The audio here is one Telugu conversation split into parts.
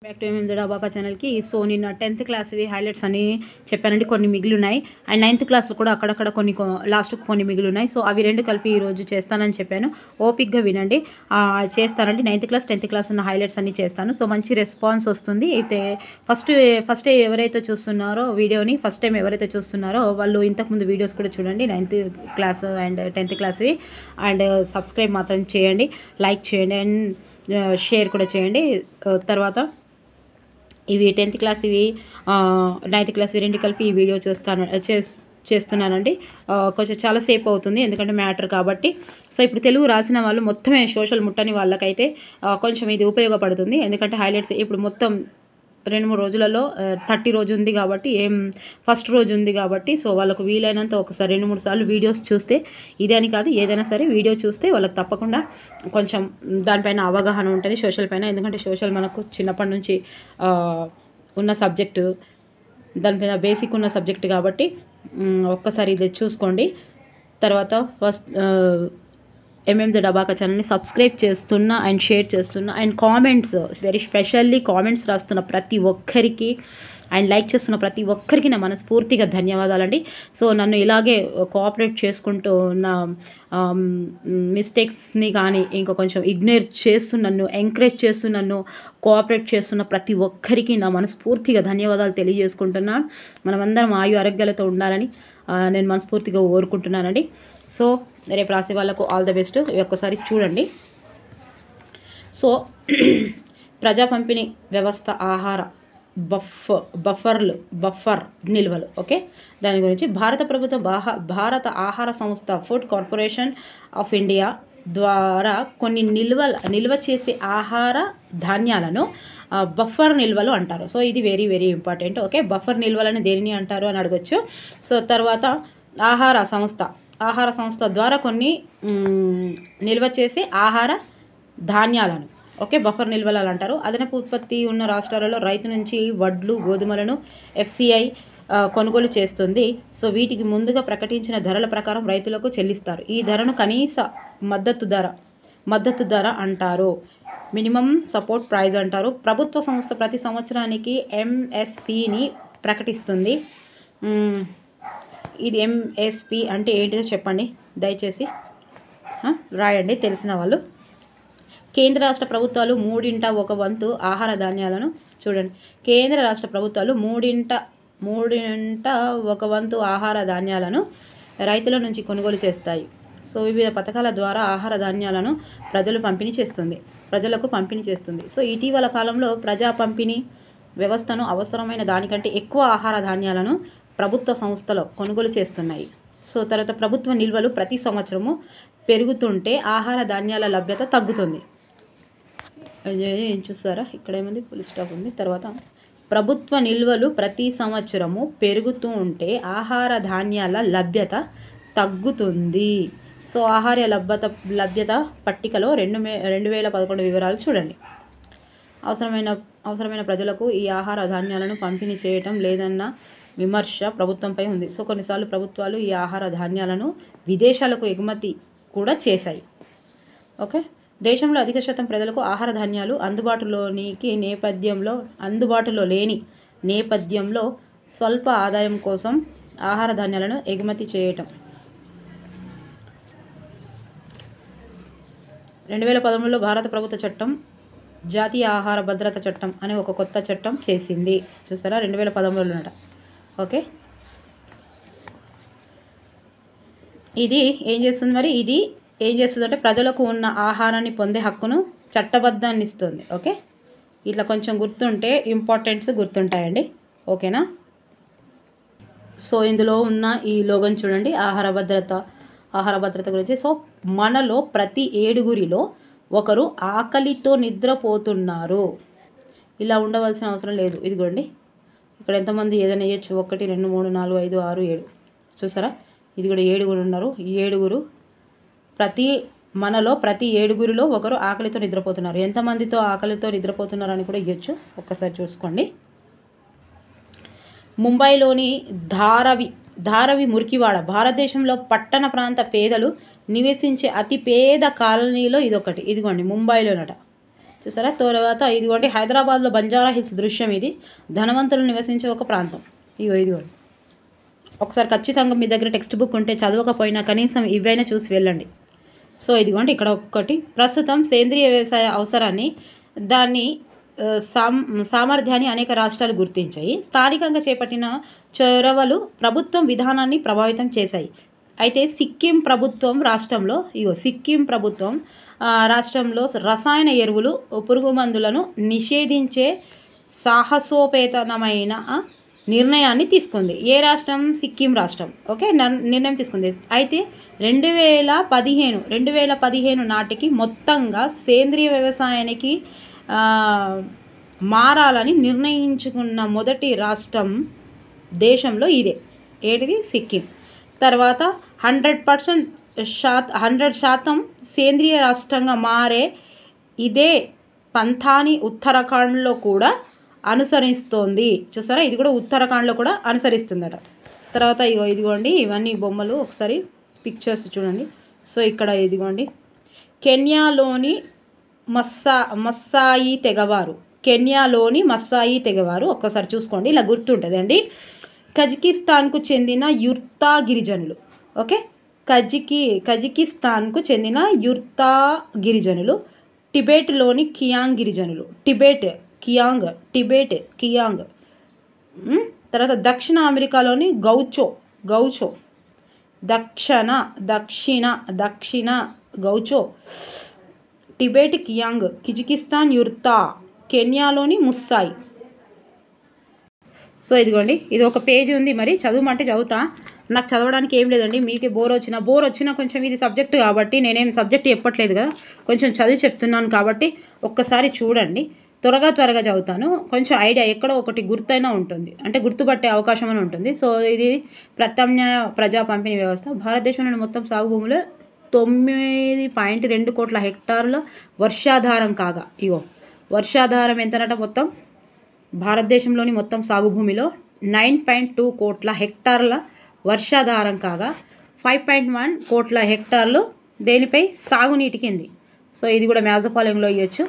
బ్యాక్ టు ఎంఎంజెడ్ అబాకా ఛానల్కి. సో నిన్న 10th క్లాస్వి హైలైట్స్ అని చెప్పానండి, కొన్ని మిగిలినాయి. అండ్ 9th క్లాస్లో కూడా అక్కడక్కడ లాస్ట్కి కొన్ని మిగిలినాయి. సో అవి రెండు కలిపి ఈరోజు చేస్తానని చెప్పాను. ఓపిక్గా వినండి. చేస్తానండి. 9th క్లాస్ 10th క్లాస్ ఉన్న హైలైట్స్ అన్నీ చేస్తాను. సో మంచి రెస్పాన్స్ వస్తుంది. అయితే ఫస్ట్ ఎవరైతే చూస్తున్నారో వీడియోని ఫస్ట్ టైం ఎవరైతే చూస్తున్నారో వాళ్ళు ఇంతకుముందు వీడియోస్ కూడా చూడండి, 9th క్లాస్ అండ్ 10th క్లాస్వి. అండ్ సబ్స్క్రైబ్ మాత్రం చేయండి, లైక్ చేయండి అండ్ షేర్ కూడా చేయండి. తర్వాత ఇవి 10th క్లాస్ ఇవి 9th క్లాస్ రెండు కలిపి ఈ వీడియో చేస్తున్నానండి. కొంచెం చాలా సేపు అవుతుంది ఎందుకంటే మ్యాటర్ కాబట్టి. సో ఇప్పుడు తెలుగు రాసిన వాళ్ళు మొత్తమే సోషల్ ముట్టని వాళ్ళకైతే కొంచెం ఇది ఉపయోగపడుతుంది. ఎందుకంటే హైలైట్స్ ఇప్పుడు మొత్తం 2-3 రోజులలో 30 రోజు ఉంది కాబట్టి, ఫస్ట్ రోజు ఉంది కాబట్టి, సో వాళ్ళకు వీలైనంత ఒకసారి 2-3 సార్లు వీడియోస్ చూస్తే, ఇదని కాదు ఏదైనా సరే వీడియో చూస్తే వాళ్ళకి తప్పకుండా కొంచెం దానిపైన అవగాహన ఉంటుంది సోషల్ పైన. ఎందుకంటే సోషల్ మనకు చిన్నప్పటి నుంచి ఉన్న సబ్జెక్టు, దానిపైన బేసిక్ ఉన్న సబ్జెక్ట్ కాబట్టి ఒక్కసారి ఇది చూసుకోండి. తర్వాత ఫస్ట్ ఎంఎంజెడ్ అబాకా ఛానల్ని సబ్స్క్రైబ్ చేస్తున్నా అండ్ షేర్ చేస్తున్నా and comments, very specially comments రాస్తున్న ప్రతి ఒక్కరికి అండ్ లైక్ చేస్తున్న ప్రతి ఒక్కరికి నా మనస్ఫూర్తిగా ధన్యవాదాలండి. సో నన్ను ఇలాగే కోఆపరేట్ చేసుకుంటూ నా మిస్టేక్స్ని కానీ ఇంకా కొంచెం ఇగ్నోర్ చేస్తూ నన్ను ఎంకరేజ్ చేస్తూ నన్ను కోఆపరేట్ చేస్తున్న ప్రతి ఒక్కరికి నా మనస్ఫూర్తిగా ధన్యవాదాలు తెలియజేసుకుంటున్నాను. మనమందరం ఆయు ఆరోగ్యాలతో ఉండాలని నేను మనస్ఫూర్తిగా కోరుకుంటున్నానండి. సో రేపు రాసే వాళ్ళకు ఆల్ ద బెస్ట్. ఒక్కసారి చూడండి. సో ప్రజా పంపిణీ వ్యవస్థ ఆహార బఫర్ నిల్వలు, ఓకే, దాని గురించి భారత ప్రభుత్వం భారత ఆహార సంస్థ ఫుడ్ కార్పొరేషన్ ఆఫ్ ఇండియా ద్వారా కొన్ని నిల్వ చేసే ఆహార ధాన్యాలను బఫర్ నిల్వలు అంటారు. సో ఇది very very important. Okay, buffer నిల్వలను దేనిని అంటారు అని అడగచ్చు. సో తర్వాత ఆహార సంస్థ ద్వారా కొన్ని నిల్వ చేసే ఆహార ధాన్యాలను, ఓకే, బఫర్ నిల్వలు అంటారు. అదనపు ఉత్పత్తి ఉన్న రాష్ట్రాలలో రైతు నుంచి వడ్లు గోధుమలను FCI కొనుగోలు చేస్తుంది. సో వీటికి ముందుగా ప్రకటించిన ధరల ప్రకారం రైతులకు చెల్లిస్తారు. ఈ ధరను కనీస మద్దతు ధర అంటారు, మినిమం సపోర్ట్ ప్రైస్ అంటారు. ప్రభుత్వ సంస్థ ప్రతి సంవత్సరానికి MSPని ప్రకటిస్తుంది. ఇది MSP అంటే ఏంటిదో చెప్పండి దయచేసి, రాయండి తెలిసిన వాళ్ళు. కేంద్ర రాష్ట్ర ప్రభుత్వాలు 1/3 ఆహార ధాన్యాలను, చూడండి, కేంద్ర రాష్ట్ర ప్రభుత్వాలు 1/3 ఆహార ధాన్యాలను రైతుల నుంచి కొనుగోలు చేస్తాయి. సో వివిధ పథకాల ద్వారా ఆహార ధాన్యాలను ప్రజలకు పంపిణీ చేస్తుంది. సో ఇటీవల కాలంలో ప్రజా పంపిణీ వ్యవస్థను అవసరమైన దానికంటే ఎక్కువ ఆహార ధాన్యాలను ప్రభుత్వ సంస్థలు కొనుగోలు చేస్తున్నాయి. సో తర్వాత ప్రభుత్వ నిల్వలు ప్రతి సంవత్సరము పెరుగుతుంటే ఆహార ధాన్యాల లభ్యత తగ్గుతుంది. ఏం చూస్తారా, ఇక్కడ ఏముంది, ఫుల్ స్టాప్ ఉంది. తర్వాత ప్రభుత్వ నిల్వలు ప్రతి సంవత్సరము పెరుగుతూ ఉంటే ఆహార ధాన్యాల లభ్యత తగ్గుతుంది. సో ఆహార లభ్యత పట్టికలో 2011 వివరాలు చూడండి. అవసరమైన ప్రజలకు ఈ ఆహార ధాన్యాలను పంపిణీ చేయటం లేదన్న విమర్శ ప్రభుత్వంపై ఉంది. సో కొన్నిసార్లు ప్రభుత్వాలు ఈ ఆహార ధాన్యాలను విదేశాలకు ఎగుమతి కూడా చేశాయి. ఓకే, దేశంలో అధిక శాతం ప్రజలకు ఆహార ధాన్యాలు అందుబాటులో లేని నేపథ్యంలో స్వల్ప ఆదాయం కోసం ఆహార ధాన్యాలను ఎగుమతి చేయటం. 2013లో భారత ప్రభుత్వ చట్టం జాతీయ ఆహార భద్రత చట్టం అనే ఒక కొత్త చట్టం చేసింది. చూసారా, 2013లోనట. ఓకే, ఇది ఏం చేస్తుందంటే ప్రజలకు ఉన్న ఆహారాన్ని పొందే హక్కును చట్టబద్ధాన్ని ఇస్తుంది. ఓకే, ఇట్లా కొంచెం గుర్తుంటే ఇంపార్టెంట్స్ గుర్తుంటాయండి. ఓకేనా. సో ఇందులో ఉన్న ఈ లోగన్ చూడండి, ఆహార భద్రత గురించి. సో మనలో ప్రతి 7గురిలో ఒకరు ఆకలితో నిద్రపోతున్నారు. ఇలా ఉండవలసిన అవసరం లేదు. ఇదిగోండి, ఇక్కడ ఎంతమంది ఏదైనా వేయచ్చు, 1 2 3 4 5 6 7, చూసారా, ఇది కూడా 7 ఉన్నారు. ఈ 7 మనలో ప్రతి 7గురిలో ఒకరు ఆకలితో నిద్రపోతున్నారు. ఎంతమందితో ఆకలితో నిద్రపోతున్నారు అని కూడా ఇవ్వచ్చు, ఒక్కసారి చూసుకోండి. ముంబైలోని ధారవి మురికివాడ భారతదేశంలో పట్టణ ప్రాంత పేదలు నివసించే అతి పేద కాలనీలో ఇదొకటి. ఇదిగోండి ముంబైలోనట, చూసారా. తర్వాత ఇదిగోండి హైదరాబాద్లో బంజారా హిల్స్ దృశ్యం. ఇది ధనవంతులు నివసించే ఒక ప్రాంతం. ఇదిగోండి ఒకసారి ఖచ్చితంగా మీ దగ్గర టెక్స్ట్ బుక్ ఉంటే చదవకపోయినా కనీసం ఇవైనా చూసి వెళ్ళండి. సో ఇదిగోండి ఇక్కడ ఒక్కటి. ప్రస్తుతం సేంద్రియ వ్యవసాయ అవసరాన్ని దాన్ని సామర్థ్యాన్ని అనేక రాష్ట్రాలు గుర్తించాయి. స్థానికంగా చేపట్టిన చొరవలు ప్రభుత్వం విధానాన్ని ప్రభావితం చేశాయి. అయితే సిక్కిం ప్రభుత్వం రాష్ట్రంలో రసాయన ఎరువులు పురుగు మందులను నిషేధించే సాహసోపేతనమైన నిర్ణయాన్ని తీసుకుంది. ఏ రాష్ట్రం? సిక్కిం రాష్ట్రం. ఓకే, నిర్ణయం తీసుకుంది. అయితే 2015 నాటికి మొత్తంగా సేంద్రియ వ్యవసాయానికి మారాలని నిర్ణయించుకున్న మొదటి రాష్ట్రం దేశంలో ఇదే. ఏంటిది? సిక్కిం. తర్వాత 100% సేంద్రియ రాష్ట్రంగా మారే ఇదే పంథాని ఉత్తరాఖండ్లో కూడా అనుసరిస్తోంది. చూసారా, ఇది కూడా ఉత్తరాఖండ్లో కూడా అనుసరిస్తుందట. తర్వాత ఇదిగోండి ఇవన్నీ బొమ్మలు, ఒకసారి పిక్చర్స్ చూడండి. సో ఇక్కడ ఇదిగోండి కెన్యాలోని మస్సాయి తెగవారు ఒక్కసారి చూసుకోండి, ఇలా గుర్తుంటుంది అండి. కజకిస్తాన్కు చెందిన యుర్తా గిరిజనులు. ఓకే, కజకిస్తాన్కు చెందిన యుర్తా గిరిజనులు, టిబెట్లోని కియాంగ్ గిరిజనులు, టిబెట్ కియాంగ్. తర్వాత దక్షిణ అమెరికాలోని గౌచో, దక్షిణ గౌచో, టిబెట్ కియాంగ్, కిజకిస్తాన్ యుర్తా, కెన్యాలోని ముస్సాయి. సో ఇదిగోండి ఇది ఒక పేజీ ఉంది. మరి చదవమంటే చదువుతా. నాకు చదవడానికి ఏం లేదండి. మీకు బోర్ వచ్చినా కొంచెం ఇది సబ్జెక్ట్ కాబట్టి నేనేం సబ్జెక్ట్ చెప్పట్లేదు కదా, కొంచెం చదివి చెప్తున్నాను కాబట్టి ఒక్కసారి చూడండి. త్వరగా చదువుతాను. కొంచెం ఐడియా ఎక్కడో ఒకటి గుర్తైనా ఉంటుంది, అంటే గుర్తుపట్టే అవకాశం అని ఉంటుంది. సో ఇది ప్రత్యామ్నాయ ప్రజా పంపిణీ వ్యవస్థ. భారతదేశంలోని మొత్తం సాగు భూములు 9.2 కోట్ల హెక్టార్ల వర్షాధారం కాగా, వర్షాధారం ఎంతనట మొత్తం భారతదేశంలోని మొత్తం సాగు భూమిలో 9.2 కోట్ల హెక్టార్ల వర్షాధారం కాగా 5.1 కోట్ల హెక్టార్లు దేనిపై? సాగునీటి కింది. సో ఇది కూడా మ్యాజపాలెంలో ఇవ్వచ్చు.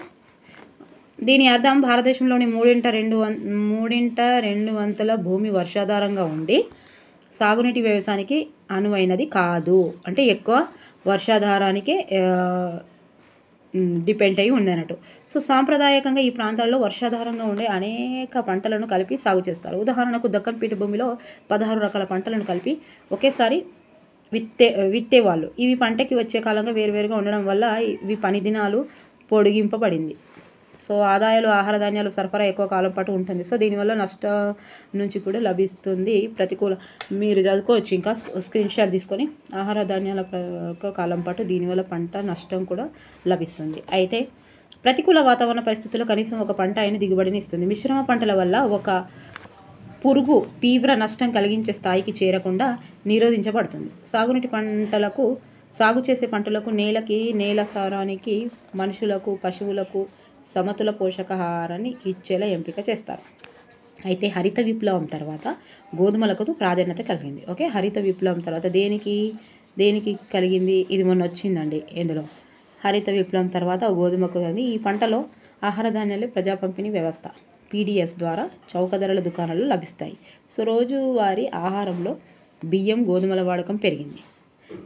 దీని అర్థం భారతదేశంలోని 3/2 భూమి వర్షాధారంగా ఉండి సాగునీటి వ్యవసాయానికి అనువైనది కాదు. అంటే ఎక్కువ వర్షాధారానికే డిపెండ్ అయి ఉంది అన్నట్టు. సో సాంప్రదాయకంగా ఈ ప్రాంతాల్లో వర్షాధారంగా ఉండే అనేక పంటలను కలిపి సాగు చేస్తారు. ఉదాహరణకు దక్కన్ పీఠభూమిలో 16 రకాల పంటలను కలిపి ఒకేసారి విత్తేవాళ్ళు. ఇవి పంటకి వచ్చే కాలంగా వేరువేరుగా ఉండడం వల్ల ఇవి పని దినాలు పొడిగింపబడింది. సో ఆదాయాలు ఆహార ధాన్యాలు సరఫరా ఎక్కువ కాలం పాటు ఉంటుంది. సో దీనివల్ల నష్టం నుంచి కూడా లభిస్తుంది. మీరు చదువుకోవచ్చు, ఇంకా స్క్రీన్ షాట్ తీసుకొని. ఆహార ధాన్యాల ఎక్కువ కాలం పాటు దీనివల్ల పంట నష్టం కూడా లభిస్తుంది. అయితే ప్రతికూల వాతావరణ పరిస్థితుల్లో కనీసం ఒక పంట అయిన దిగుబడిని ఇస్తుంది. మిశ్రమ పంటల వల్ల ఒక పురుగు తీవ్ర నష్టం కలిగించే స్థాయికి చేరకుండా నిరోధించబడుతుంది. సాగు చేసే పంటలకు నేల సారానికి, మనుషులకు, పశువులకు సమతుల పోషకాహారాన్ని ఇచ్చేలా ఎంపిక చేస్తారు. అయితే హరిత విప్లవం తర్వాత గోధుమలకు ప్రాధాన్యత కలిగింది. ఓకే, హరిత విప్లవం తర్వాత దేనికి కలిగింది? ఇది మొన్న వచ్చిందండి. ఇందులో హరిత విప్లవం తర్వాత గోధుమకు కలిగింది. ఈ పంటలో ఆహార ధాన్యాలు ప్రజా పంపిణీ వ్యవస్థ PDS ద్వారా చౌక ధరల దుకాణాలు లభిస్తాయి. సో రోజువారీ ఆహారంలో బియ్యం, గోధుమల వాడకం పెరిగింది.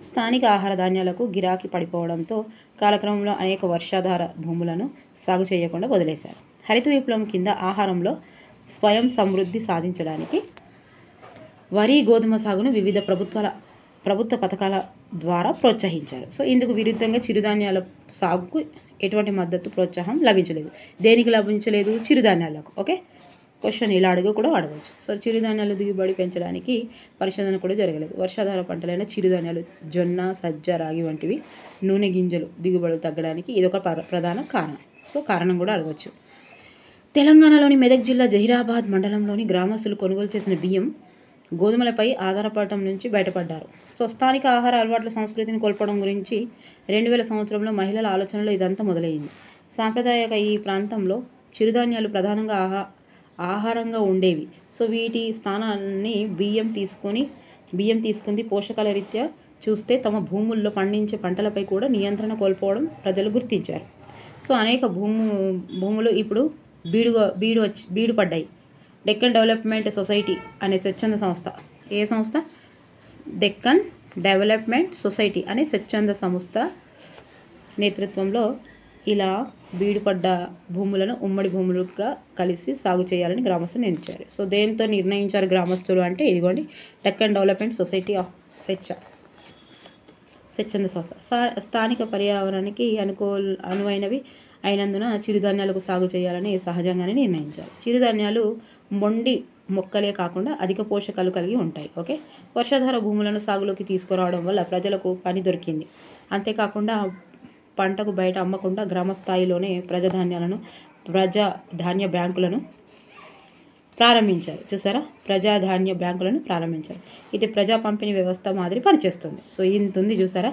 స్థానిక ఆహార ధాన్యాలకు గిరాకీ పడిపోవడంతో కాలక్రమంలో అనేక వర్షాధార భూములను సాగు చేయకుండా వదిలేశారు. హరిత విప్లవం కింద ఆహారంలో స్వయం సమృద్ధి సాధించడానికి వరి, గోధుమ సాగును వివిధ ప్రభుత్వ పథకాల ద్వారా ప్రోత్సహించారు. సో ఇందుకు విరుద్ధంగా చిరుధాన్యాల సాగుకు ఎటువంటి మద్దతు, ప్రోత్సాహం లభించలేదు. దేనికి లభించలేదు? చిరుధాన్యాలకు. ఓకే, క్వశ్చన్ ఇలా కూడా అడగవచ్చు. సో చిరుధాన్యాల దిగుబడి పెంచడానికి పరిశోధన కూడా జరగలేదు. వర్షాధార పంటలైన చిరుధాన్యాలు జొన్న, సజ్జ, రాగి వంటివి నూనె గింజలు దిగుబడులు తగ్గడానికి ఇదొక ప్రధాన కారణం. సో కారణం కూడా అడగవచ్చు. తెలంగాణలోని మెదక్ జిల్లా జహీరాబాద్ మండలంలోని గ్రామస్తులు కొనుగోలు చేసిన బియ్యం, గోధుమలపై ఆధారపడటం నుంచి బయటపడ్డారు. సో స్థానిక ఆహార అలవాట్ల సంస్కృతిని కోల్పోవడం గురించి 2000 సంవత్సరంలో మహిళల ఆలోచనలో ఇదంతా మొదలైంది. సాంప్రదాయక ఈ ప్రాంతంలో చిరుధాన్యాలు ప్రధానంగా ఆహారంగా ఉండేవి. సో వీటి స్థానాన్ని బియ్యం తీసుకుంది. పోషకాల రీత్యా చూస్తే తమ భూముల్లో పండించే పంటలపై కూడా నియంత్రణ కోల్పోవడం ప్రజలు గుర్తించారు. సో సో అనేక భూములు ఇప్పుడు బీడు పడ్డాయి. డెక్కన్ డెవలప్మెంట్ సొసైటీ అనే స్వచ్ఛంద సంస్థ, ఏ సంస్థ? డెక్కన్ డెవలప్మెంట్ సొసైటీ అనే స్వచ్ఛంద సంస్థ నేతృత్వంలో ఇలా బీడుపడ్డ భూములను ఉమ్మడి భూములుగా కలిసి సాగు చేయాలని గ్రామస్తులు నిర్ణయించారు. సో దేంతో నిర్ణయించారు గ్రామస్తులు అంటే ఇదిగోండి, డెక్కన్ డెవలప్మెంట్ సొసైటీ ఆఫ్ స్వచ్ఛంద సంస్థ. స్థానిక పర్యావరణానికి అనువైనవి అయినందున చిరుధాన్యాలకు సాగు చేయాలని సహజంగానే నిర్ణయించారు. చిరుధాన్యాలు మొండి మొక్కలే కాకుండా అధిక పోషకాలు కలిగి ఉంటాయి. ఓకే, వర్షాధార భూములను సాగులోకి తీసుకురావడం వల్ల ప్రజలకు పని దొరికింది. అంతేకాకుండా పంటకు బయట అమ్మకుండా గ్రామ స్థాయిలోనే ప్రజాధాన్య బ్యాంకులను ప్రారంభించారు. చూసారా, ప్రజాధాన్య బ్యాంకులను ప్రారంభించారు. ఇది ప్రజా పంపిణీ వ్యవస్థ మాదిరి పనిచేస్తుంది. సో ఇంత ఉంది చూసారా.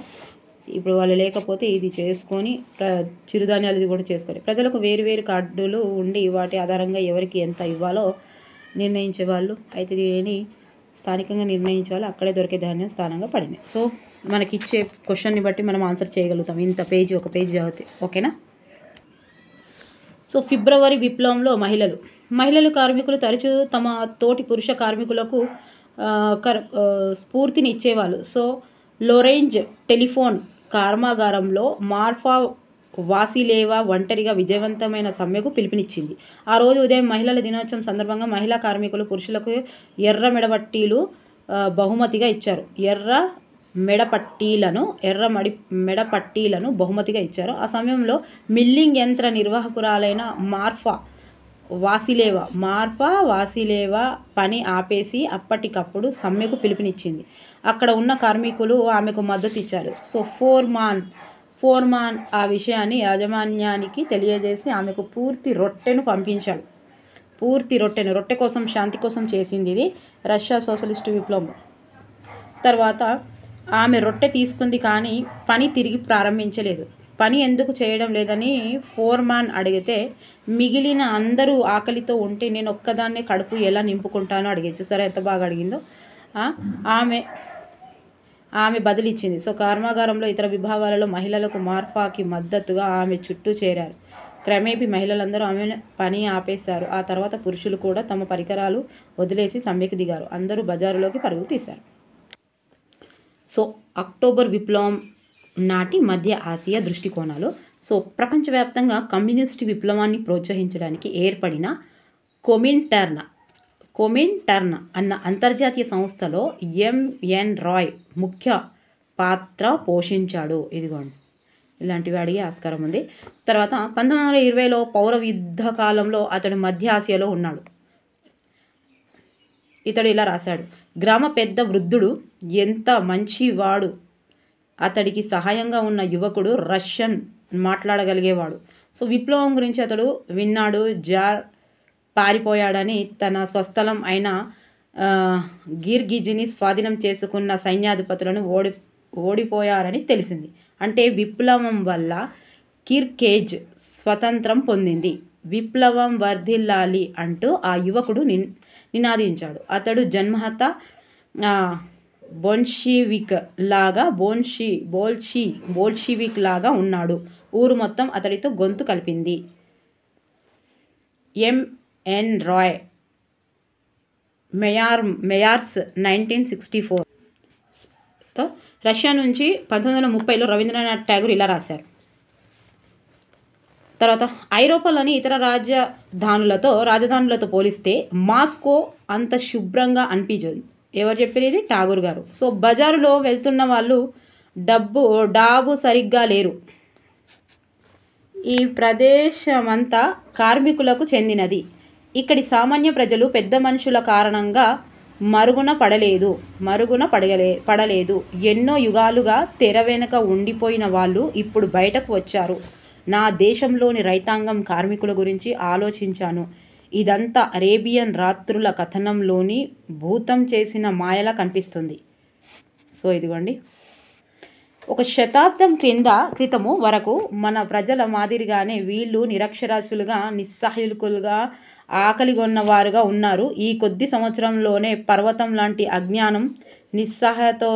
ఇప్పుడు వాళ్ళు లేకపోతే ఇది చేసుకొని చిరుధాన్యాలు ఇది కూడా చేసుకొని ప్రజలకు వేరు కార్డులు ఉండి వాటి ఆధారంగా ఎవరికి ఎంత ఇవ్వాలో నిర్ణయించేవాళ్ళు. అయితే దీనిని స్థానికంగా నిర్ణయించే వాళ్ళు అక్కడే దొరికే ధాన్యం స్థానంగా పడింది. సో మనకిచ్చే క్వశ్చన్ని బట్టి మనం ఆన్సర్ చేయగలుగుతాం ఇంత ఒక పేజీ చదివితే. ఓకేనా. సో ఫిబ్రవరి విప్లవంలో మహిళలు కార్మికులు తరచూ తమ తోటి పురుష కార్మికులకు స్ఫూర్తిని ఇచ్చేవాళ్ళు. సో లోరెంజ్ టెలిఫోన్ కర్మాగారంలో మార్ఫా వాసిలేవా ఒంటరిగా విజయవంతమైన సమ్మెకు పిలుపునిచ్చింది. ఆ రోజు ఉదయం మహిళల దినోత్సవం సందర్భంగా మహిళా కార్మికులు పురుషులకు ఎర్ర మెడపట్టీలు బహుమతిగా ఇచ్చారు. ఎర్ర మెడపట్టీలను బహుమతిగా ఇచ్చారు. ఆ సమయంలో మిల్లింగ్ యంత్ర నిర్వాహకురాలైన మార్ఫా వాసిలేవా పని ఆపేసి అప్పటికప్పుడు సమ్మెకు పిలుపునిచ్చింది. అక్కడ ఉన్న కార్మికులు ఆమెకు మద్దతు ఇచ్చారు. సో ఫోర్మాన్ ఆ విషయాన్ని యాజమాన్యానికి తెలియజేసి ఆమెకు పూర్తి రొట్టెను పంపించాడు. రొట్టె కోసం, శాంతి కోసం చేసింది ఇది రష్యా సోషలిస్టు విప్లవం. తర్వాత ఆమె రొట్టె తీసుకుంది కానీ పని తిరిగి ప్రారంభించలేదు. పని ఎందుకు చేయడం లేదని ఫోర్మాన్ అడిగితే మిగిలిన అందరూ ఆకలితో ఉంటే నేను ఒక్కదాన్నే కడుపు ఎలా నింపుకుంటానో అడిగేది. చూసారా ఎంత బాగా అడిగిందో. ఆమె బదిలిచ్చింది. సో కర్మాగారంలో ఇతర విభాగాలలో మహిళలకు మార్ఫాకి మద్దతుగా ఆమె చుట్టూ చేరారు. క్రమేపీ మహిళలందరూ ఆమె పని ఆపేశారు. ఆ తర్వాత పురుషులు కూడా తమ పరికరాలు వదిలేసి సమ్మెకు దిగారు. అందరూ బజారులోకి పరుగులు తీశారు. సో అక్టోబర్ విప్లవం నాటి మధ్య ఆసియా దృష్టికోణాలు. సో ప్రపంచవ్యాప్తంగా కమ్యూనిస్టు విప్లవాన్ని ప్రోత్సహించడానికి ఏర్పడిన కొమిన్టర్న్ అన్న అంతర్జాతీయ సంస్థలో ఎంఎన్ రాయ్ ముఖ్య పాత్ర పోషించాడు. ఇదిగోండి, ఇలాంటివి అడిగే ఆస్కారం ఉంది. తర్వాత 1920లో పౌర యుద్ధ కాలంలో అతడు మధ్య ఆసియాలో ఉన్నాడు. ఇతడు ఇలా రాశాడు: గ్రామ పెద్ద వృద్ధుడు ఎంత మంచివాడు, అతడికి సహాయంగా ఉన్న యువకుడు రష్యన్ మాట్లాడగలిగేవాడు. సో విప్లవం గురించి అతడు విన్నాడు. జార్ పారిపోయాడని తన స్వస్థలం అయిన గిర్గిజ్ని స్వాధీనం చేసుకున్న సైన్యాధిపతులను ఓడిపోయారని తెలిసింది. అంటే విప్లవం వల్ల కిర్గిజ్ స్వతంత్రం పొందింది. విప్లవం వర్ధిల్లాలి అంటూ ఆ యువకుడు నినాదించాడు. అతడు జన్మహత బోల్షివిక్ లాగా ఉన్నాడు. ఊరు మొత్తం అతడితో గొంతు కలిపింది. ఎంఎన్ రాయ్ మేయార్స్ 1964తో రష్యా నుంచి 1930లో రవీంద్రనాథ్ ఠాగూర్ ఇలా రాశారు. తర్వాత ఐరోపాలోని ఇతర రాజధానులతో పోలిస్తే మాస్కో అంత శుభ్రంగా అనిపించదు. ఎవరు చెప్పారు ఇది? ఠాగూర్ గారు. సో బజారులో వెళ్తున్న వాళ్ళు డాబు సరిగ్గా లేరు. ఈ ప్రదేశమంతా కార్మికులకు చెందినది. ఇక్కడి సామాన్య ప్రజలు పెద్ద మనుషుల కారణంగా మరుగున పడలేదు. ఎన్నో యుగాలుగా తెర వెనుక ఉండిపోయిన వాళ్ళు ఇప్పుడు బయటకు వచ్చారు. నా దేశంలోని రైతాంగం కార్మికుల గురించి ఆలోచించాను. ఇదంతా అరేబియన్ రాత్రుల కథనంలోని భూతం చేసిన మాయలా కనిపిస్తుంది. సో ఇదిగోండి, ఒక శతాబ్దం క్రితము వరకు మన ప్రజల మాదిరిగానే వీళ్ళు నిరక్షరాస్యులుగా, నిస్సహాయులుగా, ఆకలిగొన్నవారుగా ఉన్నారు. ఈ కొద్ది సంవత్సరంలోనే పర్వతం లాంటి అజ్ఞానం, నిస్సహాయతో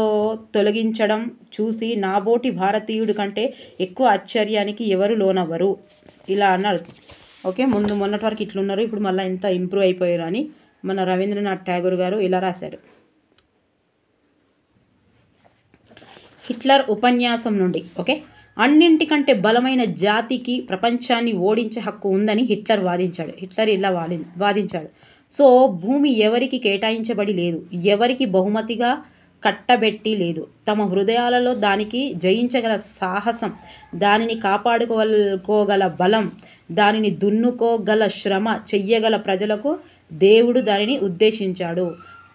తొలగించడం చూసి నాబోటి భారతీయుడి కంటే ఎక్కువ ఆశ్చర్యానికి ఎవరు లోనవ్వరు. ఇలా అన్నారు. ఓకే, ముందు మొన్నటి వరకు ఇట్లున్నారు, ఇప్పుడు మళ్ళీ ఎంత ఇంప్రూవ్ అయిపోయారు అని మన రవీంద్రనాథ్ ఠాగూర్ గారు ఇలా రాశారు. హిట్లర్ ఉపన్యాసం నుండి. ఓకే, అన్నింటికంటే బలమైన జాతికి ప్రపంచాన్ని ఓడించే హక్కు ఉందని హిట్లర్ వాదించాడు. హిట్లర్ ఇలా వాదించాడు. సో భూమి ఎవరికి కేటాయించబడి లేదు, ఎవరికి బహుమతిగా కట్టబెట్టి లేదు. తమ హృదయాలలో దానికి జయించగల సాహసం, దానిని కాపాడుకోగల బలం, దానిని దున్నుకోగల శ్రమ చెయ్యగల ప్రజలకు దేవుడు దానిని ఉద్దేశించాడు.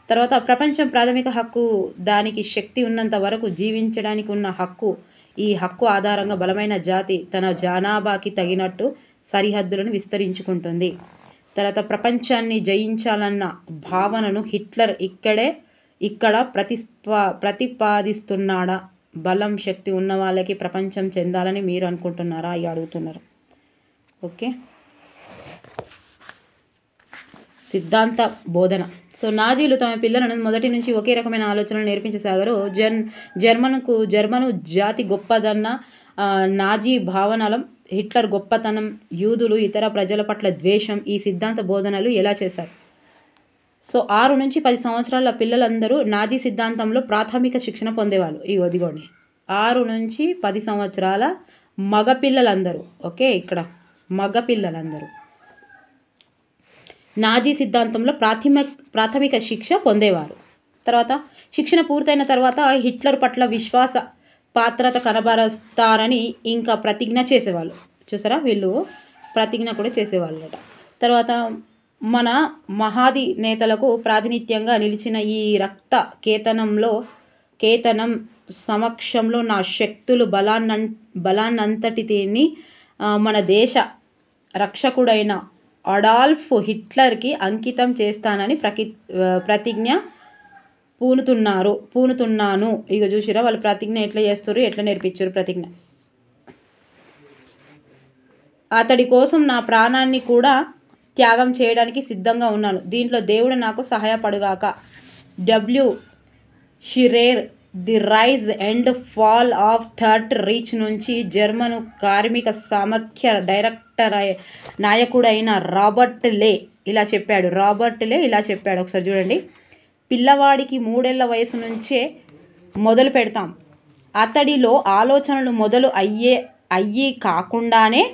తర్వాత ప్రపంచం ప్రాథమిక హక్కు, దానికి శక్తి ఉన్నంత వరకు జీవించడానికి ఉన్న హక్కు. ఈ హక్కు ఆధారంగా బలమైన జాతి తన జనాభాకి తగినట్టు సరిహద్దులను విస్తరించుకుంటుంది. తర్వాత ప్రపంచాన్ని జయించాలన్న భావనను హిట్లర్ ఇక్కడ ప్రతిపాదిస్తున్నాడా? బలం శక్తి ఉన్న వాళ్ళకి ప్రపంచం చెందాలని మీరు అనుకుంటున్నారా అని అడుగుతున్నారు. ఓకే, సిద్ధాంత బోధన. సో నాజీలు తమ పిల్లలను మొదటి నుంచి ఒకే రకమైన ఆలోచనలు నేర్పించసాగారు. జర్మను జాతి గొప్పదన్న నాజీ భావనలం, హిట్లర్ గొప్పతనం, యూదులు ఇతర ప్రజల పట్ల ద్వేషం, ఈ సిద్ధాంత బోధనలు ఎలా చేశారు? సో 6 నుంచి 10 సంవత్సరాల పిల్లలందరూ నాజీ సిద్ధాంతంలో ప్రాథమిక శిక్షణ పొందేవాళ్ళు. ఇదిగోండి 6 నుంచి 10 సంవత్సరాల మగపిల్లలందరూ. ఓకే, ఇక్కడ మగపిల్లలందరూ నాజీ సిద్ధాంతంలో ప్రాథమిక శిక్ష పొందేవారు. తర్వాత శిక్షణ పూర్తయిన తర్వాత హిట్లర్ పట్ల విశ్వాస పాత్రత కనబరుస్తారని ఇంకా ప్రతిజ్ఞ చేసేవాళ్ళు. చూసారా, వీళ్ళు ప్రతిజ్ఞ కూడా చేసేవాళ్ళట. తర్వాత మన మహాది నేతలకు ప్రాతినిధ్యంగా నిలిచిన ఈ రక్త కేతనం సమక్షంలో నా శక్తులు బలాన్నంతటిని మన దేశ రక్షకుడైన అడాల్ఫ్ హిట్లర్కి అంకితం చేస్తానని ప్రతిజ్ఞ పూనుతున్నాను. ఇక చూసిరా వాళ్ళు ప్రతిజ్ఞ ఎట్లా చేస్తారు, ఎట్లా నేర్పించారు ప్రతిజ్ఞ. అతడి కోసం నా ప్రాణాన్ని కూడా త్యాగం చేయడానికి సిద్ధంగా ఉన్నాను. దీంట్లో దేవుడు నాకు సహాయపడుగాక. W Shirer the rise and fall of third Reich నుంచి జర్మను కార్మిక సమాఖ్య డైరెక్టర్ నాయకుడైన రాబర్ట్ లే ఇలా చెప్పాడు. ఒకసారి చూడండి. పిల్లవాడికి 3 ఏళ్ల వయసు నుంచే మొదలు పెడతాం. అతడిలో ఆలోచనలు మొదలు అయ్యి కాకుండానే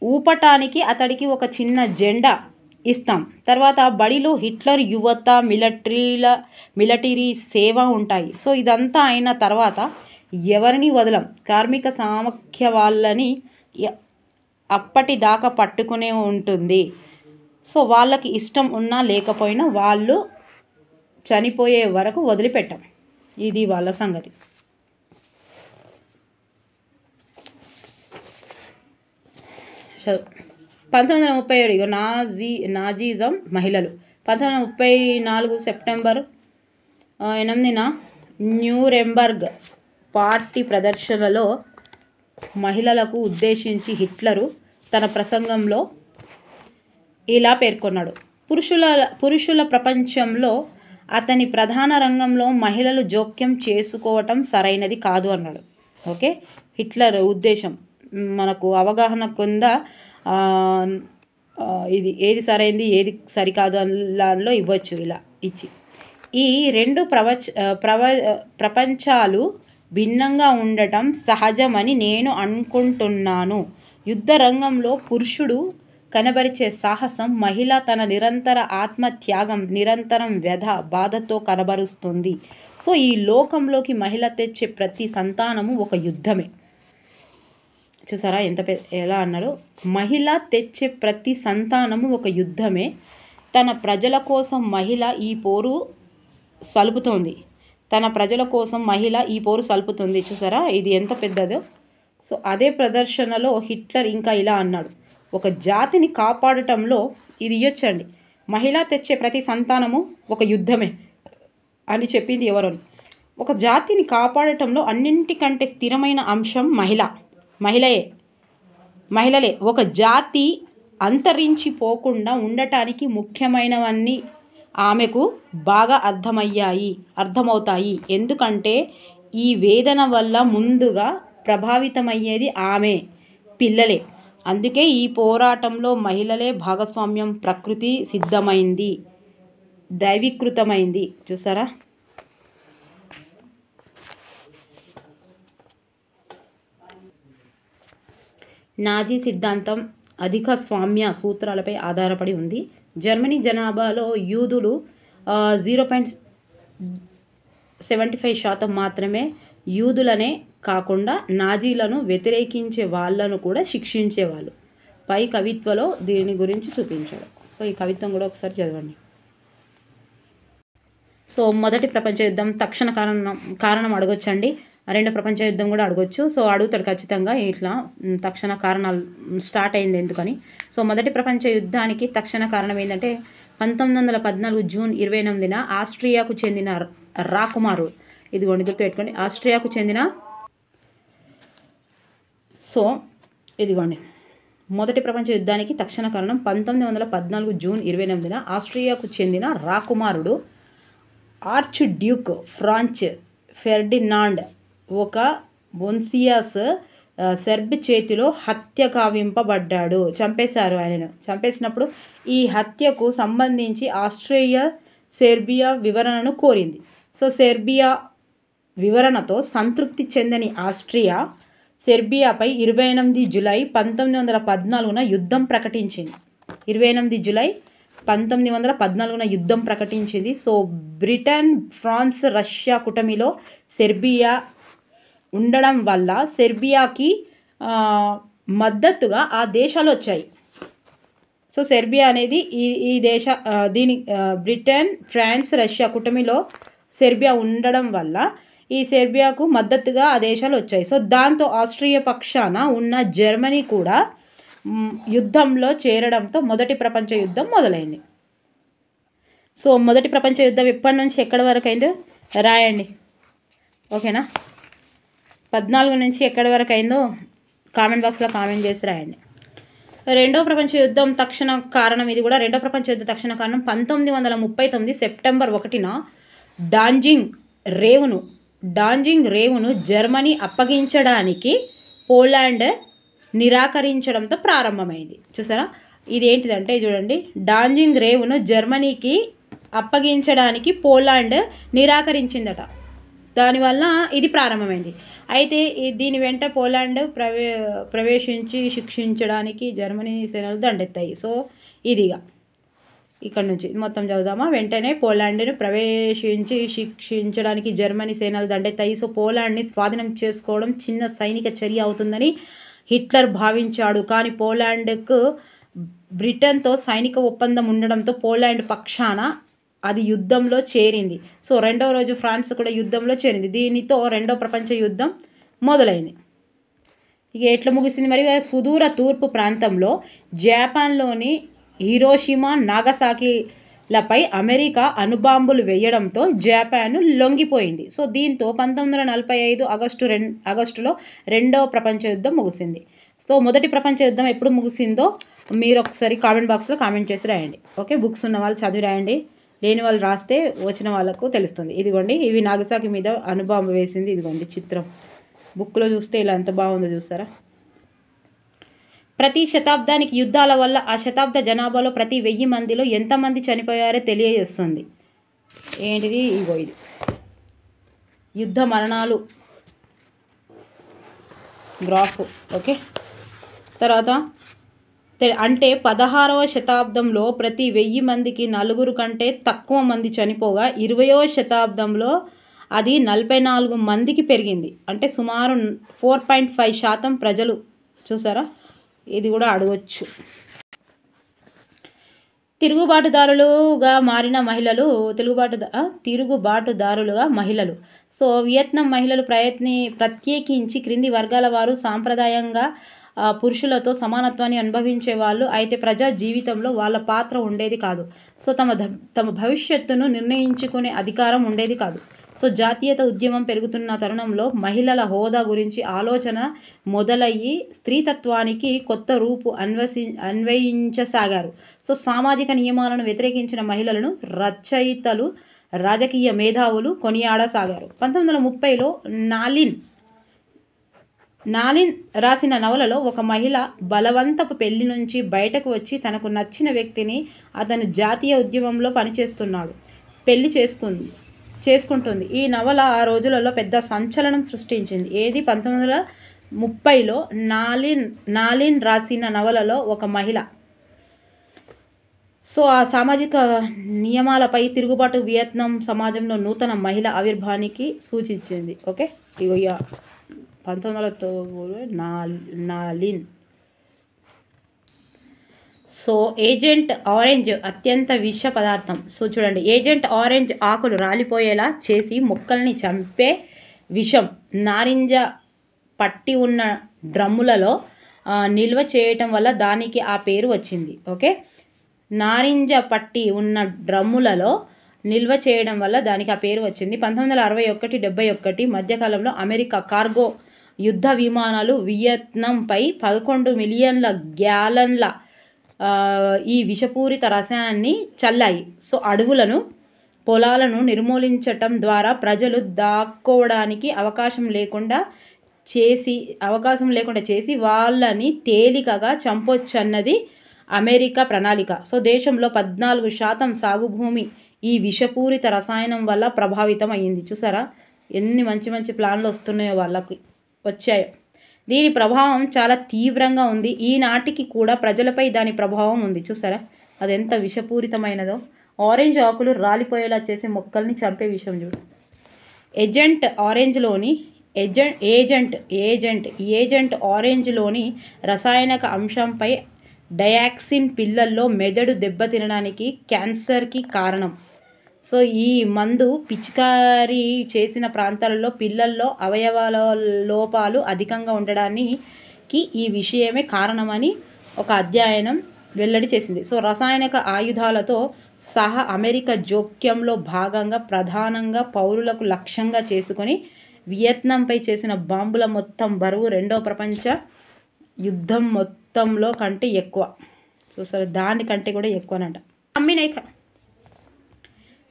ఊపటానికి అతడికి ఒక చిన్న జెండా ఇస్తాం. తర్వాత బడిలో హిట్లర్ యువత, మిలిటరీ సేవ ఉంటాయి. సో ఇదంతా అయిన తర్వాత ఎవరిని వదలం. కార్మిక సమాఖ్య వాళ్ళని అప్పటిదాకా పట్టుకునే ఉంటుంది. సో వాళ్ళకి ఇష్టం ఉన్నా లేకపోయినా వాళ్ళు చనిపోయే వరకు వదిలిపెట్టాం. ఇది వాళ్ళ సంగతి. 1937 నాజీజం మహిళలు. 1934 సెప్టెంబర్ 8న న్యూరెంబర్గ్ పార్టీ ప్రదర్శనలో మహిళలకు ఉద్దేశించి హిట్లరు తన ప్రసంగంలో ఇలా పేర్కొన్నాడు. పురుషుల ప్రపంచంలో అతని ప్రధాన రంగంలో మహిళలు జోక్యం చేసుకోవటం సరైనది కాదు అన్నాడు. ఓకే, హిట్లర్ ఉద్దేశం మనకు అవగాహన కింద ఇది ఏది సరైంది ఏది సరికాదు దానిలో ఇవ్వచ్చు. ఇలా ఇచ్చి ఈ 2 ప్రపంచాలు భిన్నంగా ఉండటం సహజమని నేను అనుకుంటున్నాను. యుద్ధ రంగంలో పురుషుడు కనబరిచే సాహసం, మహిళ తన నిరంతర ఆత్మత్యాగం, నిరంతరం బాధతో కనబరుస్తుంది. సో ఈ లోకంలోకి మహిళ తెచ్చే ప్రతి సంతానము ఒక యుద్ధమే. చూసారా ఎలా అన్నాడు. మహిళ తెచ్చే ప్రతి సంతానము ఒక యుద్ధమే. తన ప్రజల కోసం మహిళ ఈ పోరు సలుపుతోంది. చూసారా ఇది ఎంత పెద్దదో. సో అదే ప్రదర్శనలో హిట్లర్ ఇంకా ఇలా అన్నాడు. ఒక జాతిని కాపాడటంలో ఇది ఇయ్యొచ్చండి. మహిళ తెచ్చే ప్రతి సంతానము ఒక యుద్ధమే అని చెప్పింది ఎవరు? ఒక జాతిని కాపాడటంలో అన్నింటికంటే స్థిరమైన అంశం మహిళలే. ఒక జాతి అంతరించిపోకుండా ఉండటానికి ముఖ్యమైనవన్నీ ఆమెకు బాగా అర్థమవుతాయి. ఎందుకంటే ఈ వేదన వల్ల ముందుగా ప్రభావితమయ్యేది ఆమె పిల్లలే. అందుకే ఈ పోరాటంలో మహిళలే భాగస్వామ్యం ప్రకృతి సిద్ధమైంది, దైవీకృతమైంది. చూసారా? నాజీ సిద్ధాంతం అధిక స్వామ్య సూత్రాలపై ఆధారపడి ఉంది. జర్మనీ జనాభాలో యూదులు 0.75% మాత్రమే. యూదులనే కాకుండా నాజీలను వ్యతిరేకించే వాళ్ళను కూడా శిక్షించేవాళ్ళు. పై కవిత్వలో దీని గురించి చూపించాడు. సో ఈ కవిత్వం కూడా ఒకసారి చదవండి. సో మొదటి ప్రపంచ యుద్ధం తక్షణ కారణం అడగొచ్చండి. రెండో ప్రపంచ యుద్ధం కూడా అడగొచ్చు. సో అడుగుతాడు ఖచ్చితంగా ఇట్లా తక్షణ కారణాలు స్టార్ట్ అయింది ఎందుకని. సో మొదటి ప్రపంచ యుద్ధానికి తక్షణ కారణం ఏంటంటే 1914 జూన్ 28న ఆస్ట్రియాకు చెందిన రాకుమారుడు, ఇదిగోండి గుర్తుపెట్టుకోండి, ఆస్ట్రియాకు చెందిన, సో ఇదిగోండి మొదటి ప్రపంచ యుద్ధానికి తక్షణ కారణం 1914 జూన్ 28న ఆస్ట్రియాకు చెందిన రాకుమారుడు ఆర్చ్ డ్యూక్ ఫ్రాంచ్ ఫెర్డినాండ్ ఒక బొన్సియాస్ సెర్బ్ చేతిలో హత్య కావింపబడ్డాడు. చంపేశారు ఆయనను. చంపేసినప్పుడు ఈ హత్యకు సంబంధించి ఆస్ట్రియా సెర్బియా వివరణను కోరింది. సో సెర్బియా వివరణతో సంతృప్తి చెందని ఆస్ట్రియా సెర్బియాపై 28 జూలై 1914న యుద్ధం ప్రకటించింది. 28 జూలై 1914న యుద్ధం ప్రకటించింది. సో బ్రిటన్, ఫ్రాన్స్, రష్యా కూటమిలో సెర్బియా ఉండడం వల్ల సెర్బియాకి మద్దతుగా ఆ దేశాలు వచ్చాయి. సో సెర్బియా అనేది ఈ దేశ బ్రిటన్, ఫ్రాన్స్, రష్యా కూటమిలో సెర్బియా ఉండడం వల్ల ఈ సెర్బియాకు మద్దతుగా ఆ దేశాలు వచ్చాయి. సో దాంతో ఆస్ట్రియా పక్షాన ఉన్న జర్మనీ కూడా యుద్ధంలో చేరడంతో మొదటి ప్రపంచ యుద్ధం మొదలైంది. సో మొదటి ప్రపంచ యుద్ధం ఎప్పటి నుంచి ఎక్కడి వరకు అయిందో రాయండి, ఓకేనా? 14 నుంచి ఎక్కడి వరకు అయిందో కామెంట్ బాక్స్లో కామెంట్ చేసి రాయండి. రెండో ప్రపంచ యుద్ధం తక్షణ కారణం, ఇది కూడా రెండో ప్రపంచ యుద్ధ తక్షణ కారణం 1939 సెప్టెంబర్ 1న డాంజింగ్ రేవును జర్మనీ అప్పగించడానికి పోలాండ్ నిరాకరించడంతో ప్రారంభమైంది. చూసారా? ఇది ఏంటిదంటే చూడండి, డాంజింగ్ రేవును జర్మనీకి అప్పగించడానికి పోలాండ్ నిరాకరించిందట. దానివల్ల ఇది ప్రారంభమైంది. అయితే దీని వెంట పోలాండ్ ప్రవేశించి శిక్షించడానికి జర్మనీ సేనలు దండెత్తాయి. సో ఇదిగా ఇక్కడ నుంచి మొత్తం చదువుదామా? వెంటనే పోలాండ్ను ప్రవేశించి శిక్షించడానికి జర్మనీ సేనలు దండెత్తాయి. సో పోలాండ్ని స్వాధీనం చేసుకోవడం చిన్న సైనిక చర్య అవుతుందని హిట్లర్ భావించాడు. కానీ పోలాండ్కు బ్రిటన్తో సైనిక ఒప్పందం ఉండడంతో పోలాండ్ పక్షాన అది యుద్ధంలో చేరింది. సో రెండవ రోజు ఫ్రాన్స్ కూడా యుద్ధంలో చేరింది. దీనితో రెండో ప్రపంచ యుద్ధం మొదలైంది. ఇక ఎట్లా ముగిసింది మరి? సుదూర తూర్పు ప్రాంతంలో జపాన్లోని హిరోషిమా, నాగసాకిలపై అమెరికా అణుబాంబులు వేయడంతో జపాన్ లొంగిపోయింది. సో దీంతో 1945 ఆగస్టులో రెండవ ప్రపంచ యుద్ధం ముగిసింది. సో మొదటి ప్రపంచ యుద్ధం ఎప్పుడు ముగిసిందో మీరు ఒకసారి కామెంట్ బాక్స్లో కామెంట్ చేసి రాయండి, ఓకే? బుక్స్ ఉన్న వాళ్ళు చదివి రాయండి, లేని వాళ్ళు రాస్తే వచ్చిన వాళ్ళకు తెలుస్తుంది. ఇదిగోండి, ఇవి నాగసాకి మీద అణుబాంబు వేసింది. ఇదిగోండి చిత్రం, బుక్లో చూస్తే ఇలా ఎంత బాగుందో చూస్తారా? ప్రతి శతాబ్దానికి యుద్ధాల వల్ల ఆ శతాబ్ద జనాభాలో ప్రతి 1000 మందిలో ఎంతమంది చనిపోయారో తెలియజేస్తుంది. ఏంటిది? ఇగో ఇది యుద్ధ మరణాలు గ్రాఫ్, ఓకే? తర్వాత అంటే 16వ శతాబ్దంలో ప్రతి 1000 మందికి 4 కంటే తక్కువ మంది చనిపోగా 20వ శతాబ్దంలో అది 44 మందికి పెరిగింది. అంటే సుమారు 4.5% ప్రజలు. చూసారా? ఇది కూడా అడగవచ్చు. తిరుగుబాటుదారులుగా మహిళలు. సో వియత్నాం మహిళలు ప్రత్యేకించి క్రింది వర్గాల వారు సాంప్రదాయంగా పురుషులతో సమానత్వాన్ని అనుభవించేవాళ్ళు. అయితే ప్రజా జీవితంలో వాళ్ళ పాత్ర ఉండేది కాదు. సో తమ భవిష్యత్తును నిర్ణయించుకునే అధికారం ఉండేది కాదు. సో జాతీయత ఉద్యమం పెరుగుతున్న తరుణంలో మహిళల హోదా గురించి ఆలోచన మొదలయ్యి స్త్రీతత్వానికి కొత్త రూపు అన్వయించసాగారు. సో సామాజిక నియమాలను వ్యతిరేకించిన మహిళలను రచయితలు, రాజకీయ మేధావులు కొనియాడసాగారు. 1930లో నాలిన్ నాలిన్ రాసిన నవలలో ఒక మహిళ బలవంతపు పెళ్లి నుంచి బయటకు వచ్చి తనకు నచ్చిన వ్యక్తిని అతను జాతీయ ఉద్యమంలో పనిచేస్తున్నాడు పెళ్లి చేసుకుంటుంది. ఈ నవల ఆ రోజులలో పెద్ద సంచలనం సృష్టించింది. ఏది 1930లో నాలిన్ రాసిన నవలలో ఒక మహిళ. సో ఆ సామాజిక నియమాలపై తిరుగుబాటు వియత్నాం సమాజంలో నూతన మహిళ ఆవిర్భావానికి సూచించింది. ఓకే, ఇగో 1930 నాలిన్. సో ఏజెంట్ ఆరెంజ్ అత్యంత విష పదార్థం. సో చూడండి, ఏజెంట్ ఆరెంజ్ ఆకులు రాలిపోయేలా చేసి మొక్కల్ని చంపే విషం నారింజ పట్టి ఉన్న డ్రమ్ములలో నిల్వ చేయటం వల్ల దానికి ఆ పేరు వచ్చింది. ఓకే, నారింజ పట్టి ఉన్న డ్రమ్ములలో నిల్వ చేయడం వల్ల దానికి ఆ పేరు వచ్చింది. 1961-71 మధ్యకాలంలో అమెరికా కార్గో యుద్ధ విమానాలు వియత్నాంపై 11 మిలియన్ల గ్యాలన్ల ఈ విషపూరిత రసాయనాన్ని చల్లాయి. సో అడవులను పొలాలను నిర్మూలించటం ద్వారా ప్రజలు దాక్కోవడానికి అవకాశం లేకుండా చేసి వాళ్ళని తేలికగా చంపొచ్చన్నది అమెరికా ప్రణాళిక. సో దేశంలో 14% సాగు భూమి ఈ విషపూరిత రసాయనం వల్ల ప్రభావితం అయ్యింది. చూసారా ఎన్ని మంచి మంచి ప్లాన్లు వస్తున్నాయో వాళ్ళకి వచ్చాయో. దీని ప్రభావం చాలా తీవ్రంగా ఉంది. ఈనాటికి కూడా ప్రజలపై దాని ప్రభావం ఉంది. చూసారా అది ఎంత విషపూరితమైనదో. ఆరెంజ్ ఆకులు రాలిపోయేలా చేసి మొక్కల్ని చంపే విషయం చూడు. ఏజెంట్ ఆరెంజ్లోని రసాయనిక అంశంపై డయాక్సిన్ పిల్లల్లో మెదడు దెబ్బతినడానికి క్యాన్సర్కి కారణం. సో ఈ మందు పిచికారీ చేసిన ప్రాంతాలలో పిల్లల్లో అవయవాల లోపాలు అధికంగా ఉండడానికి ఈ విషయమే కారణమని ఒక అధ్యయనం వెల్లడి చేసింది. సో రసాయనిక ఆయుధాలతో సహా అమెరికా జోక్యంలో భాగంగా ప్రధానంగా పౌరులకు లక్ష్యంగా చేసుకొని వియత్నాంపై చేసిన బాంబుల మొత్తం బరువు రెండవ ప్రపంచ యుద్ధం మొత్తంలో కంటే ఎక్కువ. చూసారు దానికంటే కూడా ఎక్కువనంట.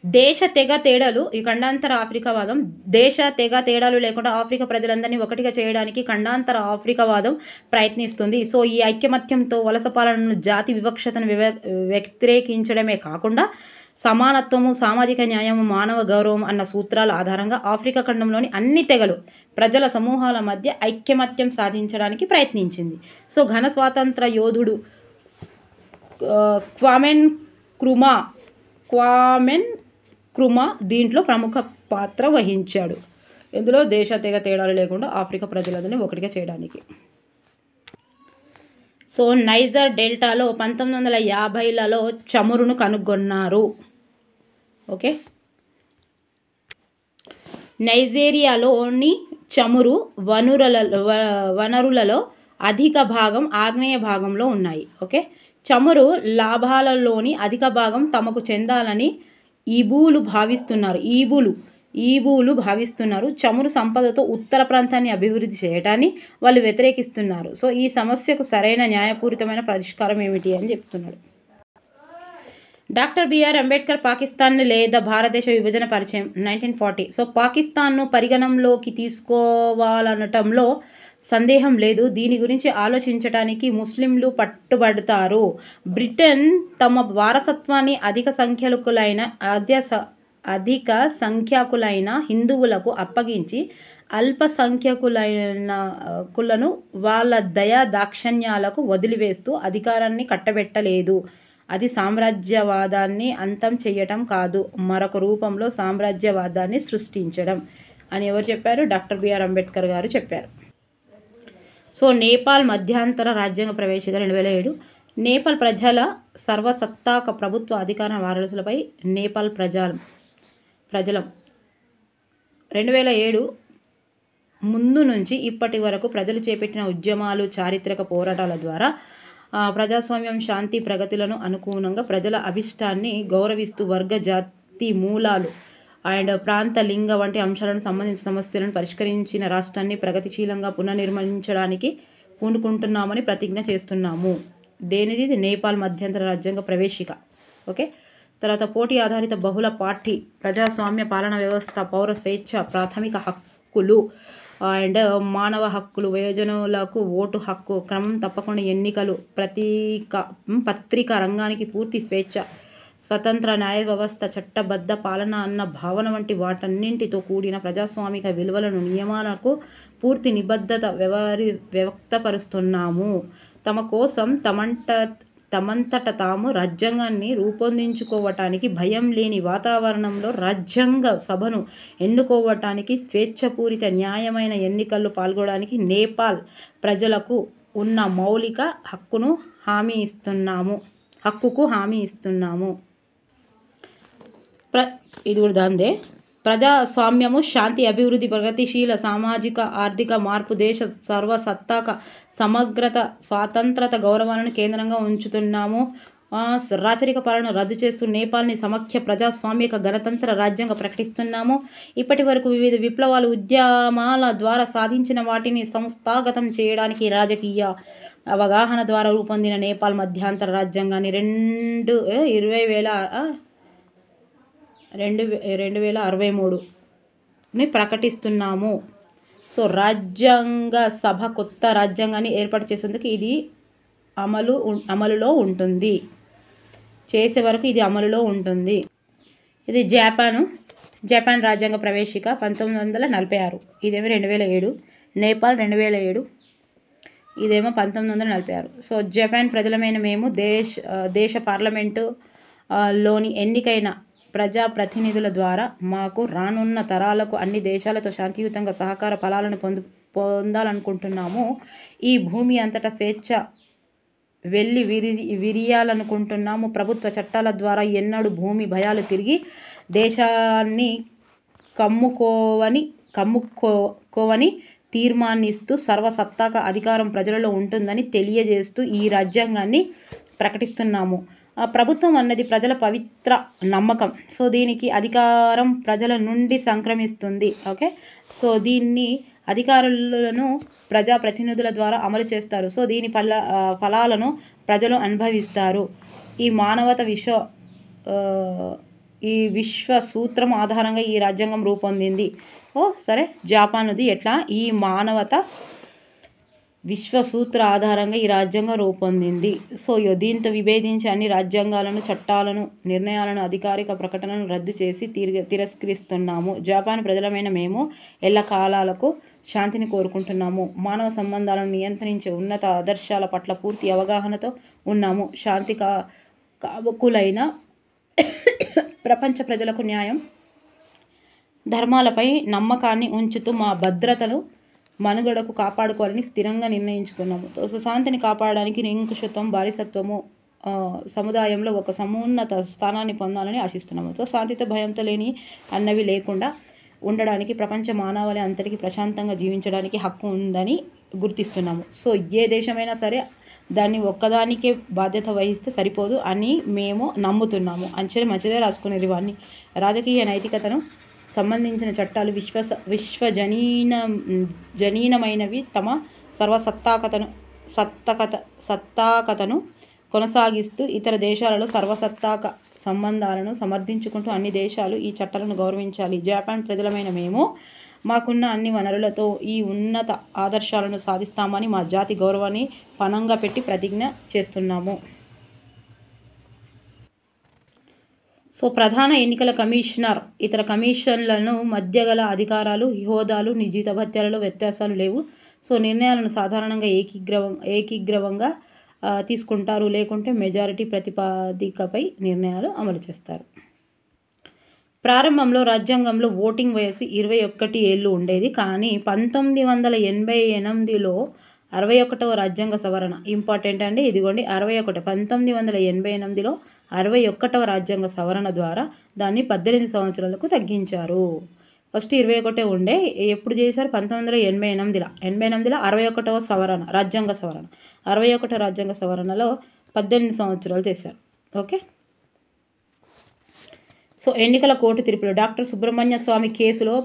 దేశ తెగ తేడాలు ఈ ఖండాంతర ఆఫ్రికావాదం. దేశ తెగ తేడాలు లేకుండా ఆఫ్రికా ప్రజలందరినీ ఒకటిగా చేయడానికి ఖండాంతర ఆఫ్రికావాదం ప్రయత్నిస్తుంది. సో ఈ ఐకమత్యంతో వలస పాలనను, జాతి వివక్షతను వ్యతిరేకించడమే కాకుండా సమానత్వము, సామాజిక న్యాయము, మానవ గౌరవం అన్న సూత్రాల ఆధారంగా ఆఫ్రికా ఖండంలోని అన్ని తెగలు ప్రజల సమూహాల మధ్య ఐక్యమత్యం సాధించడానికి ప్రయత్నించింది. సో ఘన స్వాతంత్ర యోధుడు క్వామెన్ క్రుమా దీంట్లో ప్రముఖ పాత్ర వహించాడు. ఇందులో దేశ తెగ తేడాలు లేకుండా ఆఫ్రికా ప్రజలందరినీ ఒకటిగా చేయడానికి. సో నైజర్ డెల్టాలో 1950లలో చమురును కనుగొన్నారు. ఓకే, నైజీరియాలోని చమురు వనరులలో అధిక భాగం ఆగ్నేయ భాగంలో ఉన్నాయి. ఓకే, చమురు లాభాలలోని అధిక భాగం తమకు చెందాలని ఈబూలు భావిస్తున్నారు. చమురు సంపదతో ఉత్తర ప్రాంతాన్ని అభివృద్ధి చేయటాన్ని వాళ్ళు వ్యతిరేకిస్తున్నారు. సో ఈ సమస్యకు సరైన న్యాయపూరితమైన పరిష్కారం ఏమిటి అని చెప్తున్నాడు. డాక్టర్ బిఆర్ అంబేద్కర్ పాకిస్తాన్ లేదా భారతదేశ విభజన పరిచయం 1940. సో పాకిస్తాన్ను పరిగణంలోకి తీసుకోవాలనటంలో సందేహం లేదు. దీని గురించి ఆలోచించడానికి ముస్లింలు పట్టుబడతారు. బ్రిటన్ తమ వారసత్వాన్ని అధిక సంఖ్యాకులైన హిందువులకు అప్పగించి అల్పసంఖ్యాకులను వాళ్ళ దయా దాక్షణ్యాలకు వదిలివేస్తూ అధికారాన్ని కట్టబెట్టలేదు. అది సామ్రాజ్యవాదాన్ని అంతం చేయటం కాదు, మరొక రూపంలో సామ్రాజ్యవాదాన్ని సృష్టించడం అని ఎవరు చెప్పారు? డాక్టర్ బిఆర్ అంబేద్కర్ గారు చెప్పారు. సో నేపాల్ మధ్యంతర రాజ్యాంగ ప్రవేశిక 2007. నేపాల్ ప్రజల సర్వసత్తాక ప్రభుత్వ అధికార వారసులపై నేపాల్ ప్రజలం 2007 ముందు నుంచి ఇప్పటి వరకు ప్రజలు చేపట్టిన ఉద్యమాలు, చారిత్రక పోరాటాల ద్వారా ప్రజాస్వామ్యం, శాంతి, ప్రగతులను అనుగుణంగా ప్రజల అభిష్టాన్ని గౌరవిస్తూ వర్గ, జాతి మూలాలు అండ్ ప్రాంత, లింగ వంటి అంశాలను సంబంధించిన సమస్యలను పరిష్కరించిన రాష్ట్రాన్ని ప్రగతిశీలంగా పునర్నిర్మించడానికి పూనుకుంటున్నామని ప్రతిజ్ఞ చేస్తున్నాము. దేనిది? నేపాల్ మధ్యంతర రాజ్యాంగ ప్రవేశిక. ఓకే, తర్వాత పోటీ ఆధారిత బహుళ పార్టీ ప్రజాస్వామ్య పాలన వ్యవస్థ, పౌర స్వేచ్ఛ, ప్రాథమిక హక్కులు, అండ్ మానవ హక్కులు, వయోజనులకు ఓటు హక్కు, క్రమం తప్పకుండా ఎన్నికలు, పత్రికా రంగానికి పూర్తి స్వేచ్ఛ, స్వతంత్ర న్యాయ వ్యవస్థ, చట్టబద్ధ పాలన అన్న భావన వంటి వాటన్నింటితో కూడిన ప్రజాస్వామిక విలువలను, నియమాలకు పూర్తి నిబద్ధత వ్యక్తపరుస్తున్నాము. తమ కోసం తమంతట తాము రాజ్యాంగాన్ని రూపొందించుకోవటానికి, భయం లేని వాతావరణంలో రాజ్యాంగ సభను ఎన్నుకోవటానికి, స్వేచ్ఛపూరిత న్యాయమైన ఎన్నికల్లో పాల్గొనడానికి నేపాల్ ప్రజలకు ఉన్న మౌలిక హక్కుకు హామీ ఇస్తున్నాము. ఇది కూడా దాందే. ప్రజాస్వామ్యము, శాంతి, అభివృద్ధి, ప్రగతిశీల సామాజిక ఆర్థిక మార్పు, దేశ సర్వసత్తాక సమగ్రత, స్వాతంత్రత, గౌరవాలను కేంద్రంగా ఉంచుతున్నాము. రాచరిక పాలన రద్దు చేస్తూ నేపాల్ని సమాఖ్య ప్రజాస్వామిక గణతంత్ర రాజ్యంగా ప్రకటిస్తున్నాము. ఇప్పటి వరకు వివిధ విప్లవాలు, ఉద్యమాల ద్వారా సాధించిన వాటిని సంస్థాగతం చేయడానికి రాజకీయ అవగాహన ద్వారా రూపొందిన నేపాల్ మధ్యంతర రాజ్యాంగాన్ని 2063ని ప్రకటిస్తున్నాము. సో రాజ్యాంగ సభ కొత్త రాజ్యాంగాన్ని ఏర్పాటు చేసేందుకు ఇది అమలులో ఉంటుంది. చేసే వరకు ఇది అమలులో ఉంటుంది. ఇది జపాన్ రాజ్యాంగ ప్రవేశిక 1946. ఇదేమో 2007. నేపాల్ 2007. ఇదేమో 1946. సో జపాన్ ప్రజలమైన మేము దేశ పార్లమెంటు లోని ఎన్నికైన ప్రజాప్రతినిధుల ద్వారా మాకు రానున్న తరాలకు అన్ని దేశాలతో శాంతియుతంగా సహకార ఫలాలను పొందాలనుకుంటున్నాము. ఈ భూమి అంతటా స్వేచ్ఛ విరియాలనుకుంటున్నాము. ప్రభుత్వ చట్టాల ద్వారా ఎన్నడూ భూమి భయాలు తిరిగి దేశాన్ని కమ్ముకోవని తీర్మానిస్తూ సర్వసత్తాక అధికారం ప్రజలలో ఉంటుందని తెలియజేస్తూ ఈ రాజ్యాంగాన్ని ప్రకటిస్తున్నాము. ప్రభుత్వం అన్నది ప్రజల పవిత్ర నమ్మకం. సో దీనికి అధికారం ప్రజల నుండి సంక్రమిస్తుంది. ఓకే, సో దీన్ని అధికారులను ప్రజాప్రతినిధుల ద్వారా అమలు చేస్తారు. సో దీని ఫలాలను ప్రజలు అనుభవిస్తారు. ఈ విశ్వ సూత్రం ఆధారంగా ఈ రాజ్యాంగం రూపొందింది. సరే, జపాన్ది ఎట్లా ఈ మానవత విశ్వసూత్ర ఆధారంగా ఈ రాజ్యాంగం రూపొందింది. సో దీంతో విభేదించి అన్ని రాజ్యాంగాలను, చట్టాలను, నిర్ణయాలను, అధికారిక ప్రకటనలను రద్దు చేసి తిరస్కరిస్తున్నాము. జపాన్ ప్రజలమైన మేము ఎల్లకాలాలకు శాంతిని కోరుకుంటున్నాము. మానవ సంబంధాలను నియంత్రించే ఉన్నత ఆదర్శాల పట్ల పూర్తి అవగాహనతో ఉన్నాము. శాంతి కావకులైన ప్రపంచ ప్రజలకు న్యాయం, ధర్మాలపై నమ్మకాన్ని ఉంచుతూ మా భద్రతను, మనుగడకు కాపాడుకోవాలని స్థిరంగా నిర్ణయించుకున్నాము. సో శాంతిని కాపాడడానికి నిరంకుశత్వం, బానిసత్వము సముదాయంలో ఒక సమున్నత స్థానాన్ని పొందాలని ఆశిస్తున్నాము. సో శాంతితో, భయంతో లేని అన్నవి లేకుండా ఉండడానికి, ప్రపంచ మానవాళి అంతటికీ ప్రశాంతంగా జీవించడానికి హక్కు ఉందని గుర్తిస్తున్నాము. సో ఏ దేశమైనా సరే దాన్ని ఒక్కదానికే బాధ్యత వహిస్తే సరిపోదు అని మేము నమ్ముతున్నాము. మంచిదే రాసుకునేది ఇవన్నీ. రాజకీయ నైతికతను సంబంధించిన చట్టాలు విశ్వజనీనమైనవి. తమ సత్తాకతను కొనసాగిస్తూ ఇతర దేశాలలో సర్వసత్తాక సంబంధాలను సమర్థించుకుంటూ అన్ని దేశాలు ఈ చట్టాలను గౌరవించాలి. జపాన్ ప్రజలమైన మేము మాకున్న అన్ని వనరులతో ఈ ఉన్నత ఆదర్శాలను సాధిస్తామని మా జాతి గౌరవాన్ని పణంగా పెట్టి ప్రతిజ్ఞ చేస్తున్నాము. సో ప్రధాన ఎన్నికల కమిషనర్ ఇతర కమిషన్లను మధ్య గల అధికారాలు, హోదాలు, జీతభత్యాలలో వ్యత్యాసాలు లేవు. సో నిర్ణయాలను సాధారణంగా ఏకీగ్రవంగా తీసుకుంటారు, లేకుంటే మెజారిటీ ప్రతిపాదికపై నిర్ణయాలు అమలు చేస్తారు. ప్రారంభంలో రాజ్యాంగంలో ఓటింగ్ వయసు 21 ఏళ్ళు ఉండేది. కానీ 1988లో 61వ రాజ్యాంగ సవరణ, ఇంపార్టెంట్ అండి, ఇదిగోండి 61, 1988లో 61వ రాజ్యాంగ సవరణ ద్వారా దాన్ని 18 సంవత్సరాలకు తగ్గించారు. ఫస్ట్ 21 ఉండే, ఎప్పుడు చేశారు? 1988లో 61వ సవరణ, రాజ్యాంగ సవరణ, 61వ రాజ్యాంగ సవరణలో 18 సంవత్సరాలు చేశారు. ఓకే, సో ఎన్నికల కోర్టు తీర్పులు. డాక్టర్ సుబ్రహ్మణ్య స్వామి కేసులో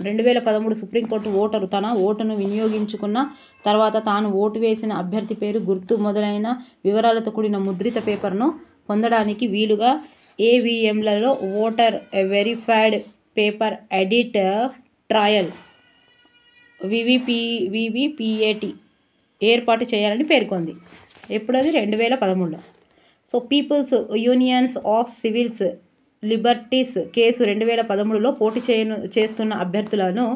2013 సుప్రీంకోర్టు ఓటరు తన ఓటును వినియోగించుకున్న తర్వాత తాను ఓటు వేసిన అభ్యర్థి పేరు, గుర్తు మొదలైన వివరాలతో కూడిన ముద్రిత పేపర్ను పొందడానికి వీలుగా ఏవీఎంలలో voter verified paper audit trail VVP VVPAT ఏర్పాటు చేయాలని పేర్కొంది. ఎప్పుడది 2013లో. So people's unions of civils liberties case 2013లో పోటీ చేస్తున్న అభ్యర్థులను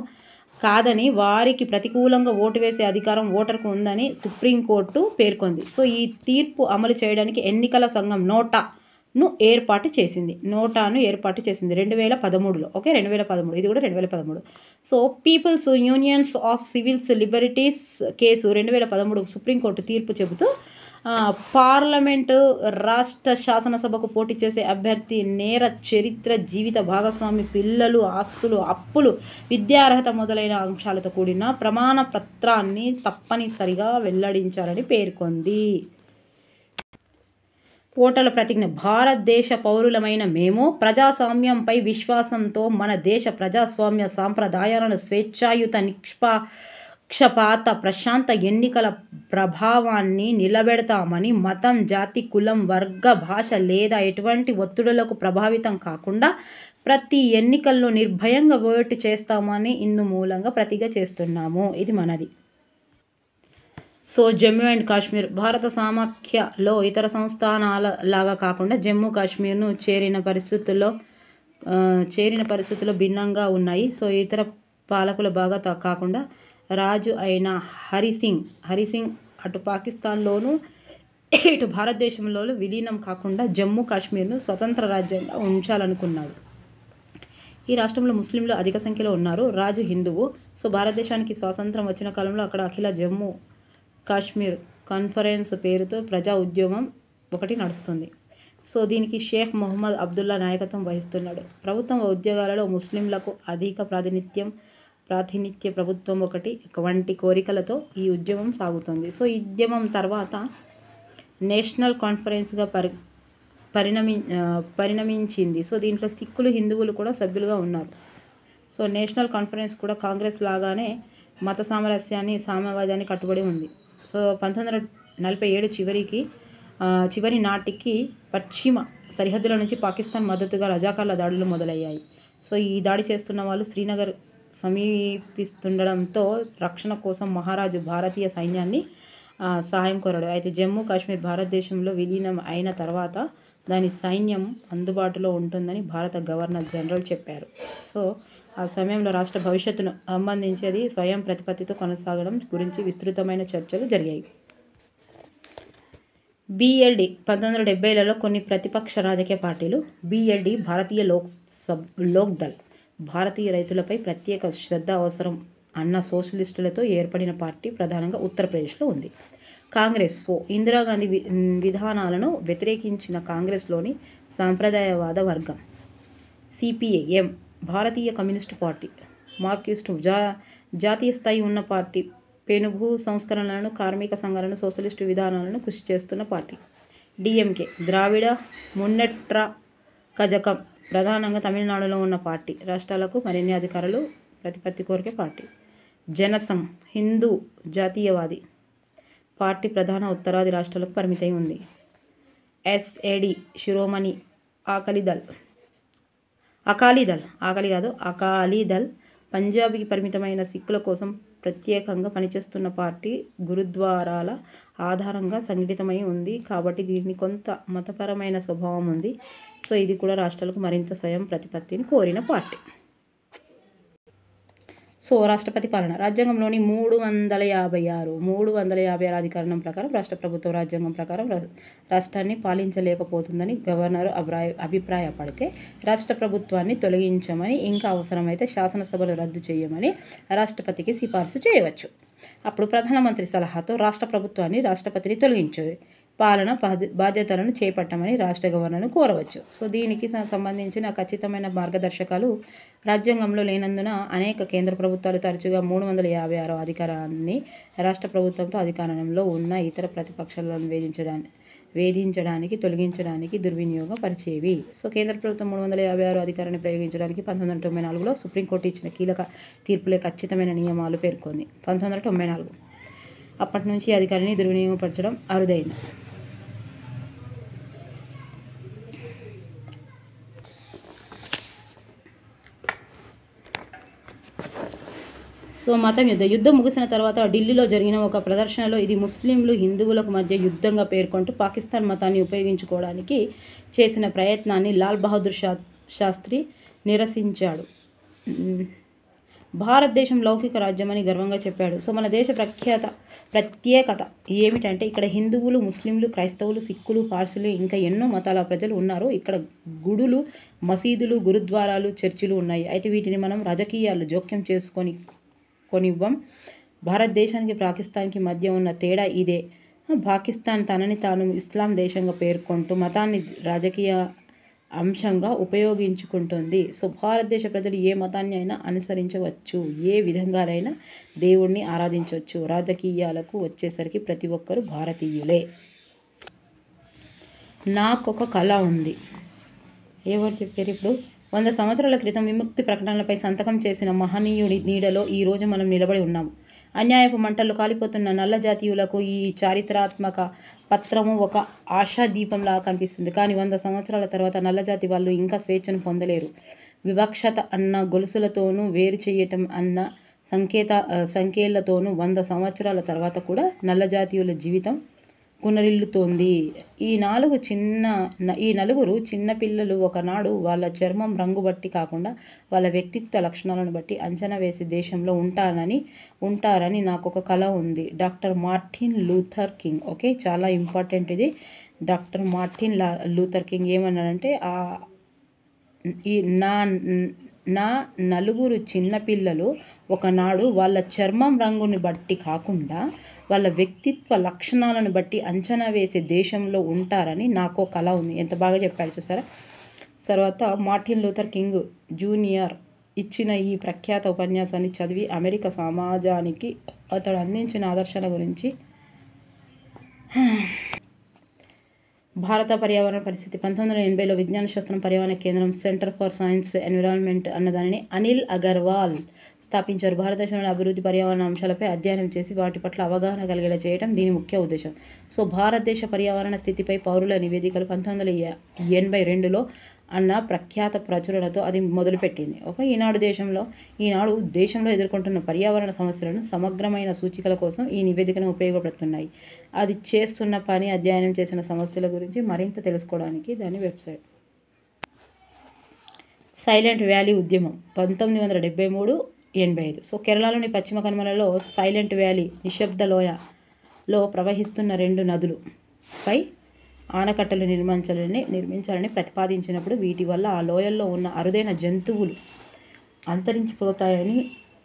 కాదని, వారికి ప్రతికూలంగా ఓటు వేసే అధికారం ఓటర్కు ఉందని సుప్రీంకోర్టు పేర్కొంది. సో ఈ తీర్పు అమలు చేయడానికి ఎన్నికల సంఘం నోటాను ఏర్పాటు చేసింది 2013లో. ఓకే, 2013, ఇది కూడా 2013. So people's unions of civils liberties case 2013 Supreme Court తీర్పు చెబుతూ పార్లమెంటు, రాష్ట్ర శాసనసభకు పోటీ చేసే అభ్యర్థి నేర చరిత్ర, జీవిత భాగస్వామి, పిల్లలు, ఆస్తులు, అప్పులు, విద్యార్హత మొదలైన అంశాలతో కూడిన ప్రమాణ పత్రాన్ని తప్పనిసరిగా వెల్లడించాలని పేర్కొంది. ఓటర్ల ప్రతిజ్ఞ. భారతదేశ పౌరులమైన మేము ప్రజాస్వామ్యంపై విశ్వాసంతో మన దేశ ప్రజాస్వామ్య సాంప్రదాయాలను స్వేచ్ఛాయుత, నిష్పక్షపాత, ప్రశాంత ఎన్నికల ప్రభావాన్ని నిలబెడతామని, మతం, జాతి, కులం, వర్గ, భాష లేదా ఎటువంటి ఒత్తిడులకు ప్రభావితం కాకుండా ప్రతి ఎన్నికల్లో నిర్భయంగా ఓటు చేస్తామని ఇందు మూలంగా ప్రతిజ్ఞ చేస్తున్నాము. ఇది మనది. సో జమ్మూ అండ్ కాశ్మీర్ భారత సమాఖ్యలో ఇతర సంస్థానాల లాగా కాకుండా జమ్మూ కాశ్మీర్ను చేరిన పరిస్థితుల్లో భిన్నంగా ఉన్నాయి. సో ఇతర పాలకుల బాగా కాకుండా రాజు అయిన హరిసింగ్ అటు పాకిస్తాన్లోనూ ఇటు భారతదేశంలోనూ విలీనం కాకుండా జమ్మూ కాశ్మీర్ను స్వతంత్ర రాజ్యంగా ఉంచాలనుకున్నాడు. ఈ రాష్ట్రంలో ముస్లింలు అధిక సంఖ్యలో ఉన్నారు. రాజు హిందువు. సో భారతదేశానికి స్వాతంత్రం వచ్చిన కాలంలో అక్కడ అఖిల జమ్మూ కాశ్మీర్ కాన్ఫరెన్స్ పేరుతో ప్రజా ఉద్యమం ఒకటి నడుస్తుంది. సో దీనికి షేక్ మొహమ్మద్ అబ్దుల్లా నాయకత్వం వహిస్తున్నాడు. ప్రభుత్వం ఉద్యోగాలలో ముస్లింలకు అధిక ప్రాతినిధ్య ప్రభుత్వం ఒకటి వంటి కోరికలతో ఈ ఉద్యమం సాగుతుంది. సో ఈ ఉద్యమం తర్వాత నేషనల్ కాన్ఫరెన్స్గా పరిణమించింది. సో దీంట్లో సిక్కులు, హిందువులు కూడా సభ్యులుగా ఉన్నారు. సో నేషనల్ కాన్ఫరెన్స్ కూడా కాంగ్రెస్ లాగానే మత సామరస్యాన్ని, సామ్యవాదాన్ని కట్టుబడి ఉంది. సో 1947 చివరి నాటికి పశ్చిమ సరిహద్దుల నుంచి పాకిస్తాన్ మద్దతుగా రజాకార్ల దాడులు మొదలయ్యాయి. సో ఈ దాడి చేస్తున్న వాళ్ళు శ్రీనగర్ సమీపిస్తుండడంతో రక్షణ కోసం మహారాజు భారతీయ సైన్యాన్ని సహాయం కోరాడు. అయితే జమ్మూ కాశ్మీర్ భారతదేశంలో విలీనం అయిన తర్వాత దాని సైన్యం అందుబాటులో ఉంటుందని భారత గవర్నర్ జనరల్ చెప్పారు. సో ఆ సమయంలో రాష్ట్ర భవిష్యత్తును సంబంధించేది స్వయం ప్రతిపత్తితో కొనసాగడం గురించి విస్తృతమైన చర్చలు జరిగాయి. BLD 1970లలో కొన్ని ప్రతిపక్ష రాజకీయ పార్టీలు. BLD భారతీయ లోక్దళ్ భారతీయ రైతులపై ప్రత్యేక శ్రద్ధ అవసరం అన్న సోషలిస్టులతో ఏర్పడిన పార్టీ ప్రధానంగా ఉత్తరప్రదేశ్లో ఉంది. కాంగ్రెస్ ఇందిరాగాంధీ విధానాలను వ్యతిరేకించిన కాంగ్రెస్లోని సాంప్రదాయవాద వర్గం. CPIM భారతీయ కమ్యూనిస్టు పార్టీ, మార్క్సిస్టు జాతీయ స్థాయి ఉన్న పార్టీ, పెనుభూ సంస్కరణలను, కార్మిక సంఘాలను, సోషలిస్టు విధానాలను కృషి చేస్తున్న పార్టీ. DMK ద్రావిడ మున్నేట్ర కజగం ప్రధానంగా తమిళనాడులో ఉన్న పార్టీ, రాష్ట్రాలకు మరిన్ని అధికారులు ప్రతిపత్తి కోరికే పార్టీ. జనసంఘ్ హిందూ జాతీయవాది పార్టీ, ప్రధాన ఉత్తరాది రాష్ట్రాలకు పరిమితమై ఉంది. SAD శిరోమణి అకాలీదళ్ పంజాబ్కి పరిమితమైన సిక్కుల కోసం ప్రత్యేకంగా పనిచేస్తున్న పార్టీ. గురుద్వారాల ఆధారంగా సంఘటితమై ఉంది కాబట్టి దీనికి కొంత మతపరమైన స్వభావం ఉంది. సో ఇది కూడా రాష్ట్రాలకు మరింత స్వయం ప్రతిపత్తిని కోరిన పార్టీ. సో రాష్ట్రపతి పాలన. రాజ్యాంగంలోని 356 అధికరణం ప్రకారం రాష్ట్ర ప్రభుత్వం రాజ్యాంగం ప్రకారం రాష్ట్రాన్ని పాలించలేకపోతుందని గవర్నర్ అభిప్రాయపడితే రాష్ట్ర ప్రభుత్వాన్ని తొలగించమని, ఇంకా అవసరమైతే శాసనసభలు రద్దు చేయమని రాష్ట్రపతికి సిఫార్సు చేయవచ్చు. అప్పుడు ప్రధానమంత్రి సలహాతో రాష్ట్ర ప్రభుత్వాన్ని రాష్ట్రపతిని తొలగించే పాలన బాధ్యతలను చేపట్టమని రాష్ట్ర గవర్నర్ను కోరవచ్చు. సో దీనికి సంబంధించిన ఖచ్చితమైన మార్గదర్శకాలు రాజ్యాంగంలో లేనందున అనేక కేంద్ర ప్రభుత్వాలు తరచుగా 356 అధికారాన్ని రాష్ట్ర ప్రభుత్వంతో అధికారంలో ఉన్న ఇతర ప్రతిపక్షాలను వేధించడానికి, తొలగించడానికి దుర్వినియోగం పరిచేవి. సో కేంద్ర ప్రభుత్వం 356 అధికారాన్ని ప్రయోగించడానికి 1994లో సుప్రీంకోర్టు ఇచ్చిన కీలక తీర్పులే ఖచ్చితమైన నియమాలు పేర్కొంది. 1994 అప్పటి నుంచి అధికారాన్ని దుర్వినియోగపరచడం అరుదైంది. సో మతం యుద్ధం ముగిసిన తర్వాత ఢిల్లీలో జరిగిన ఒక ప్రదర్శనలో ఇది ముస్లింలు హిందువులకు మధ్య యుద్ధంగా పేర్కొంటూ పాకిస్తాన్ మతాన్ని ఉపయోగించుకోవడానికి చేసిన ప్రయత్నాన్ని లాల్ బహదూర్ శాస్త్రి నిరసించాడు. భారతదేశం లౌకిక రాజ్యమని గర్వంగా చెప్పాడు. సో మన దేశ ప్రత్యేకత ఏమిటంటే ఇక్కడ హిందువులు, ముస్లింలు, క్రైస్తవులు, సిక్కులు, పార్సులు ఇంకా ఎన్నో మతాల ప్రజలు ఉన్నారు. ఇక్కడ గుడులు, మసీదులు, గురుద్వారాలు, చర్చిలు ఉన్నాయి. అయితే వీటిని మనం రాజకీయాలు జోక్యం కొనివ్వం. భారతదేశానికి పాకిస్తాన్కి మధ్య ఉన్న తేడా ఇదే. పాకిస్తాన్ తనని తాను ఇస్లాం దేశంగా పేర్కొంటూ మతాన్ని రాజకీయ అంశంగా ఉపయోగించుకుంటుంది. సో భారతదేశ ప్రజలు ఏ మతాన్ని అయినా అనుసరించవచ్చు, ఏ విధంగానైనా దేవుణ్ణి ఆరాధించవచ్చు. రాజకీయాలకు వచ్చేసరికి ప్రతి ఒక్కరూ భారతీయులే. నాకొక కళ ఉంది. ఎవరు చెప్పారు ఇప్పుడు? 100 సంవత్సరాల క్రితం విముక్తి ప్రకటనలపై సంతకం చేసిన మహనీయుడి నీడలో ఈరోజు మనం నిలబడి ఉన్నాము. అన్యాయపు మంటల్లో కాలిపోతున్న నల్ల జాతీయులకు ఈ చారిత్రాత్మక పత్రము ఒక ఆశాదీపంలా కనిపిస్తుంది. కానీ 100 సంవత్సరాల తర్వాత నల్లజాతి వాళ్ళు ఇంకా స్వేచ్ఛను పొందలేరు. వివక్షత అన్న గొలుసులతోనూ, వేరు చేయటం అన్న సంకేళ్లతోనూ 100 సంవత్సరాల తర్వాత కూడా నల్ల జాతీయుల జీవితం కునరిల్లుతోంది. ఈ నలుగురు చిన్నపిల్లలు ఒకనాడు వాళ్ళ చర్మం రంగు బట్టి కాకుండా వాళ్ళ వ్యక్తిత్వ లక్షణాలను బట్టి అంచనా వేసి దేశంలో ఉంటారని నాకు ఒక కళ ఉంది. Doctor Martin Luther king. Okay, చాలా ఇంపార్టెంట్ ఇది. డాక్టర్ మార్టిన్ లూథర్ కింగ్ ఏమన్నాడంటే నా నలుగురు చిన్నపిల్లలు ఒకనాడు వాళ్ళ చర్మం రంగుని బట్టి కాకుండా వాళ్ళ వ్యక్తిత్వ లక్షణాలను బట్టి అంచనా వేసే దేశంలో ఉంటారని నాకు కళ ఉంది. ఎంత బాగా చెప్పాడు చూసారా. తర్వాత మార్టిన్ లూథర్ కింగ్ జూనియర్ ఇచ్చిన ఈ ప్రఖ్యాత ఉపన్యాసాన్ని చదివి అమెరికా సమాజానికి అతడు అందించిన ఆదర్శాల గురించి భారత పర్యావరణ పరిస్థితి 1980లో విజ్ఞాన శాస్త్రం పర్యావరణ కేంద్రం సెంటర్ ఫర్ సైన్స్ ఎన్విరాన్మెంట్ అన్నదానిని అనిల్ అగర్వాల్ స్థాపించారు. భారతదేశంలోని అభివృద్ధి పర్యావరణ అంశాలపై అధ్యయనం చేసి వాటి పట్ల అవగాహన కలిగేలా చేయడం దీని ముఖ్య ఉద్దేశం. సో భారతదేశ పర్యావరణ స్థితిపై పౌరుల నివేదికలు 1982లో అన్న ప్రఖ్యాత ప్రచురణతో అది మొదలుపెట్టింది. ఈనాడు దేశంలో ఎదుర్కొంటున్న పర్యావరణ సమస్యలను సమగ్రమైన సూచికల కోసం ఈ నివేదికను ఉపయోగపడుతున్నాయి. అది చేస్తున్న పని, అధ్యయనం చేసిన సమస్యల గురించి మరింత తెలుసుకోవడానికి దాని వెబ్సైట్. సైలెంట్ వ్యాలీ ఉద్యమం 1973-85. సో కేరళలోని పశ్చిమ కనుమలలో సైలెంట్ వ్యాలీ నిశ్శబ్ద లోయలో ప్రవహిస్తున్న 2 నదులపై ఆనకట్టలు నిర్మించాలని ప్రతిపాదించినప్పుడు వీటి వల్ల ఆ లోయల్లో ఉన్న అరుదైన జంతువులు అంతరించిపోతాయని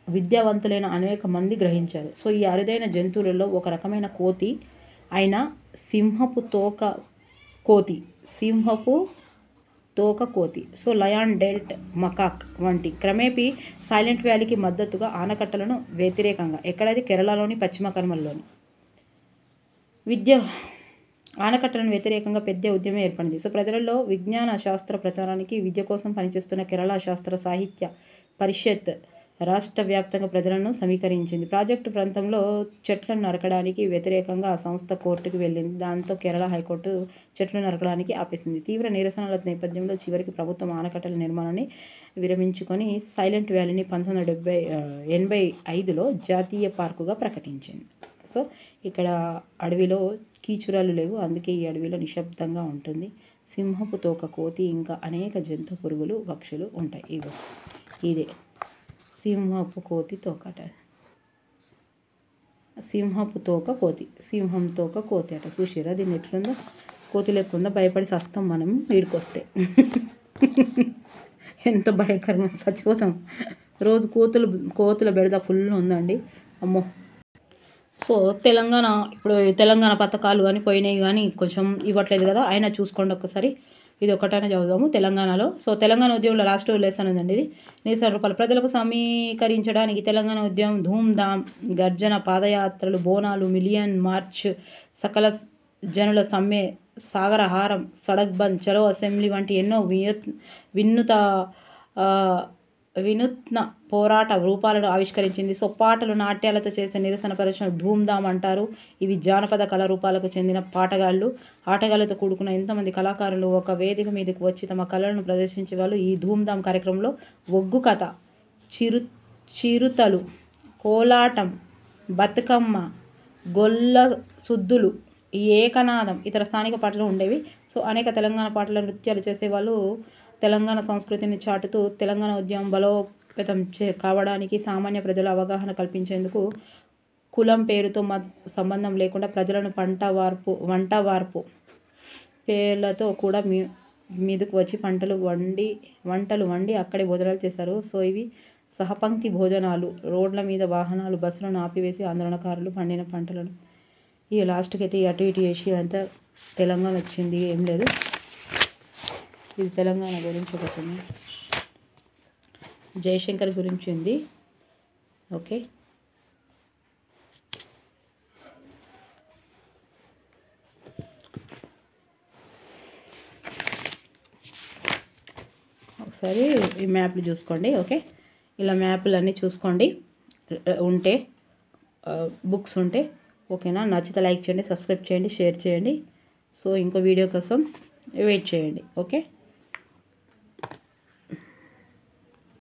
విద్యావంతులైన అనేక మంది గ్రహించారు. సో ఈ అరుదైన జంతువులలో ఒక రకమైన కోతి అయిన సింహపు తోక కోతి, సో లయాన్ డెల్ట్ మకాక్ వంటి క్రమేపీ సైలెంట్ వ్యాలీకి మద్దతుగా ఆనకట్టలను వ్యతిరేకంగా ఎక్కడైతే కేరళలోని పశ్చిమ కనుమల్లోని ఆనకట్టలను వ్యతిరేకంగా పెద్ద ఉద్యమం ఏర్పడింది. సో ప్రజలలో విజ్ఞాన శాస్త్ర ప్రచారానికి విద్య కోసం పనిచేస్తున్న కేరళ శాస్త్ర సాహిత్య పరిషత్ రాష్ట్ర వ్యాప్తంగా ప్రజలను సమీకరించింది. ప్రాజెక్టు ప్రాంతంలో చెట్లను నరకడానికి వ్యతిరేకంగా ఆ సంస్థ కోర్టుకు వెళ్ళింది. దాంతో కేరళ హైకోర్టు చెట్లు నరకడానికి ఆపేసింది. తీవ్ర నిరసనల నేపథ్యంలో చివరికి ప్రభుత్వం ఆనకట్టల నిర్మాణాన్ని విరమించుకొని సైలెంట్ వ్యాలీని 1985లో జాతీయ పార్కుగా ప్రకటించింది. సో ఇక్కడ అడవిలో కీచురాలు లేవు, అందుకే ఈ అడవిలో నిశ్శబ్దంగా ఉంటుంది. సింహపు తోక కోతి ఇంకా అనేక జంతు పురుగులు, పక్షులు ఉంటాయి. ఇదే సింహపు తోక కోతి, సింహం తోక కోతి అట. చూసారా దీన్ని ఎట్లుందో? కోతి లేకుండా భయపడి సస్తాం మనం వీడికొస్తే. ఎంత భయంకరంగా చచ్చిపోతాం. రోజు కోతుల బెడద ఫుల్ ఉందండి, అమ్మో. సో తెలంగాణ పథకాలు కానీ పోయినాయి కానీ కొంచెం ఇవ్వట్లేదు కదా, అయినా చూసుకోండి ఒక్కసారి. ఇది ఒకటైనా చదువుదాము తెలంగాణలో. సో తెలంగాణ ఉద్యమంలో లాస్ట్ లెసన్ ఉందండి ఇది. ₹1,000 ప్రజలకు సమీకరించడానికి తెలంగాణ ఉద్యమం ధూమ్ధామ్, గర్జన, పాదయాత్రలు, బోనాలు, మిలియన్ మార్చ్, సకల జనుల సమ్మె, సాగరహారం, సడక్ బంద్, చలో అసెంబ్లీ వంటి ఎన్నో వినూత్న పోరాట రూపాలను ఆవిష్కరించింది. సో పాటలు, నాట్యాలతో చేసే నిరసన ప్రదర్శన ధూమ్ధామ్ అంటారు. ఇవి జానపద కళారూపాలకు చెందిన ఆటగాళ్లతో కూడుకున్న ఎంతమంది కళాకారులు ఒక వేదిక మీదకు వచ్చి తమ కళలను ప్రదర్శించే వాళ్ళు. ఈ ధూమ్ధామ్ కార్యక్రమంలో ఒగ్గు కథ, చిరుతలు, కోలాటం, బతుకమ్మ, గొల్ల సుద్దులు, ఏకనాదం ఇతర స్థానిక పాటలు ఉండేవి. సో అనేక తెలంగాణ పాటల నృత్యాలు చేసేవాళ్ళు. తెలంగాణ సంస్కృతిని చాటుతూ తెలంగాణ ఉద్యమం బలోపేతం కావడానికి సామాన్య ప్రజల అవగాహన కల్పించేందుకు కులం పేరుతో సంబంధం లేకుండా ప్రజలను వంట వార్పు పేర్లతో కూడా మీదకు వచ్చి వంటలు వండి అక్కడే భోజనాలు చేశారు. సో ఇవి సహపంక్తి భోజనాలు. రోడ్ల మీద వాహనాలు, బస్సులను ఆపివేసి ఆందోళనకారులు పండిన పంటలను లాస్ట్కి అయితే అటు ఇటు చేసి అంతా తెలంగాణ వచ్చింది. ఏం లేదు, ఇది తెలంగాణ గురించి ఒక సినిమా. జయశంకర్ గురించి ఉంది. ఓకే, ఒకసారి ఈ మ్యాప్లు చూసుకోండి. ఓకే, ఇలా మ్యాప్లు అన్నీ చూసుకోండి ఉంటే, బుక్స్ ఉంటే. ఓకేనా, నచ్చితే లైక్ చేయండి, సబ్స్క్రైబ్ చేయండి, షేర్ చేయండి. సో ఇంకో వీడియో కోసం వెయిట్ చేయండి. ఓకే.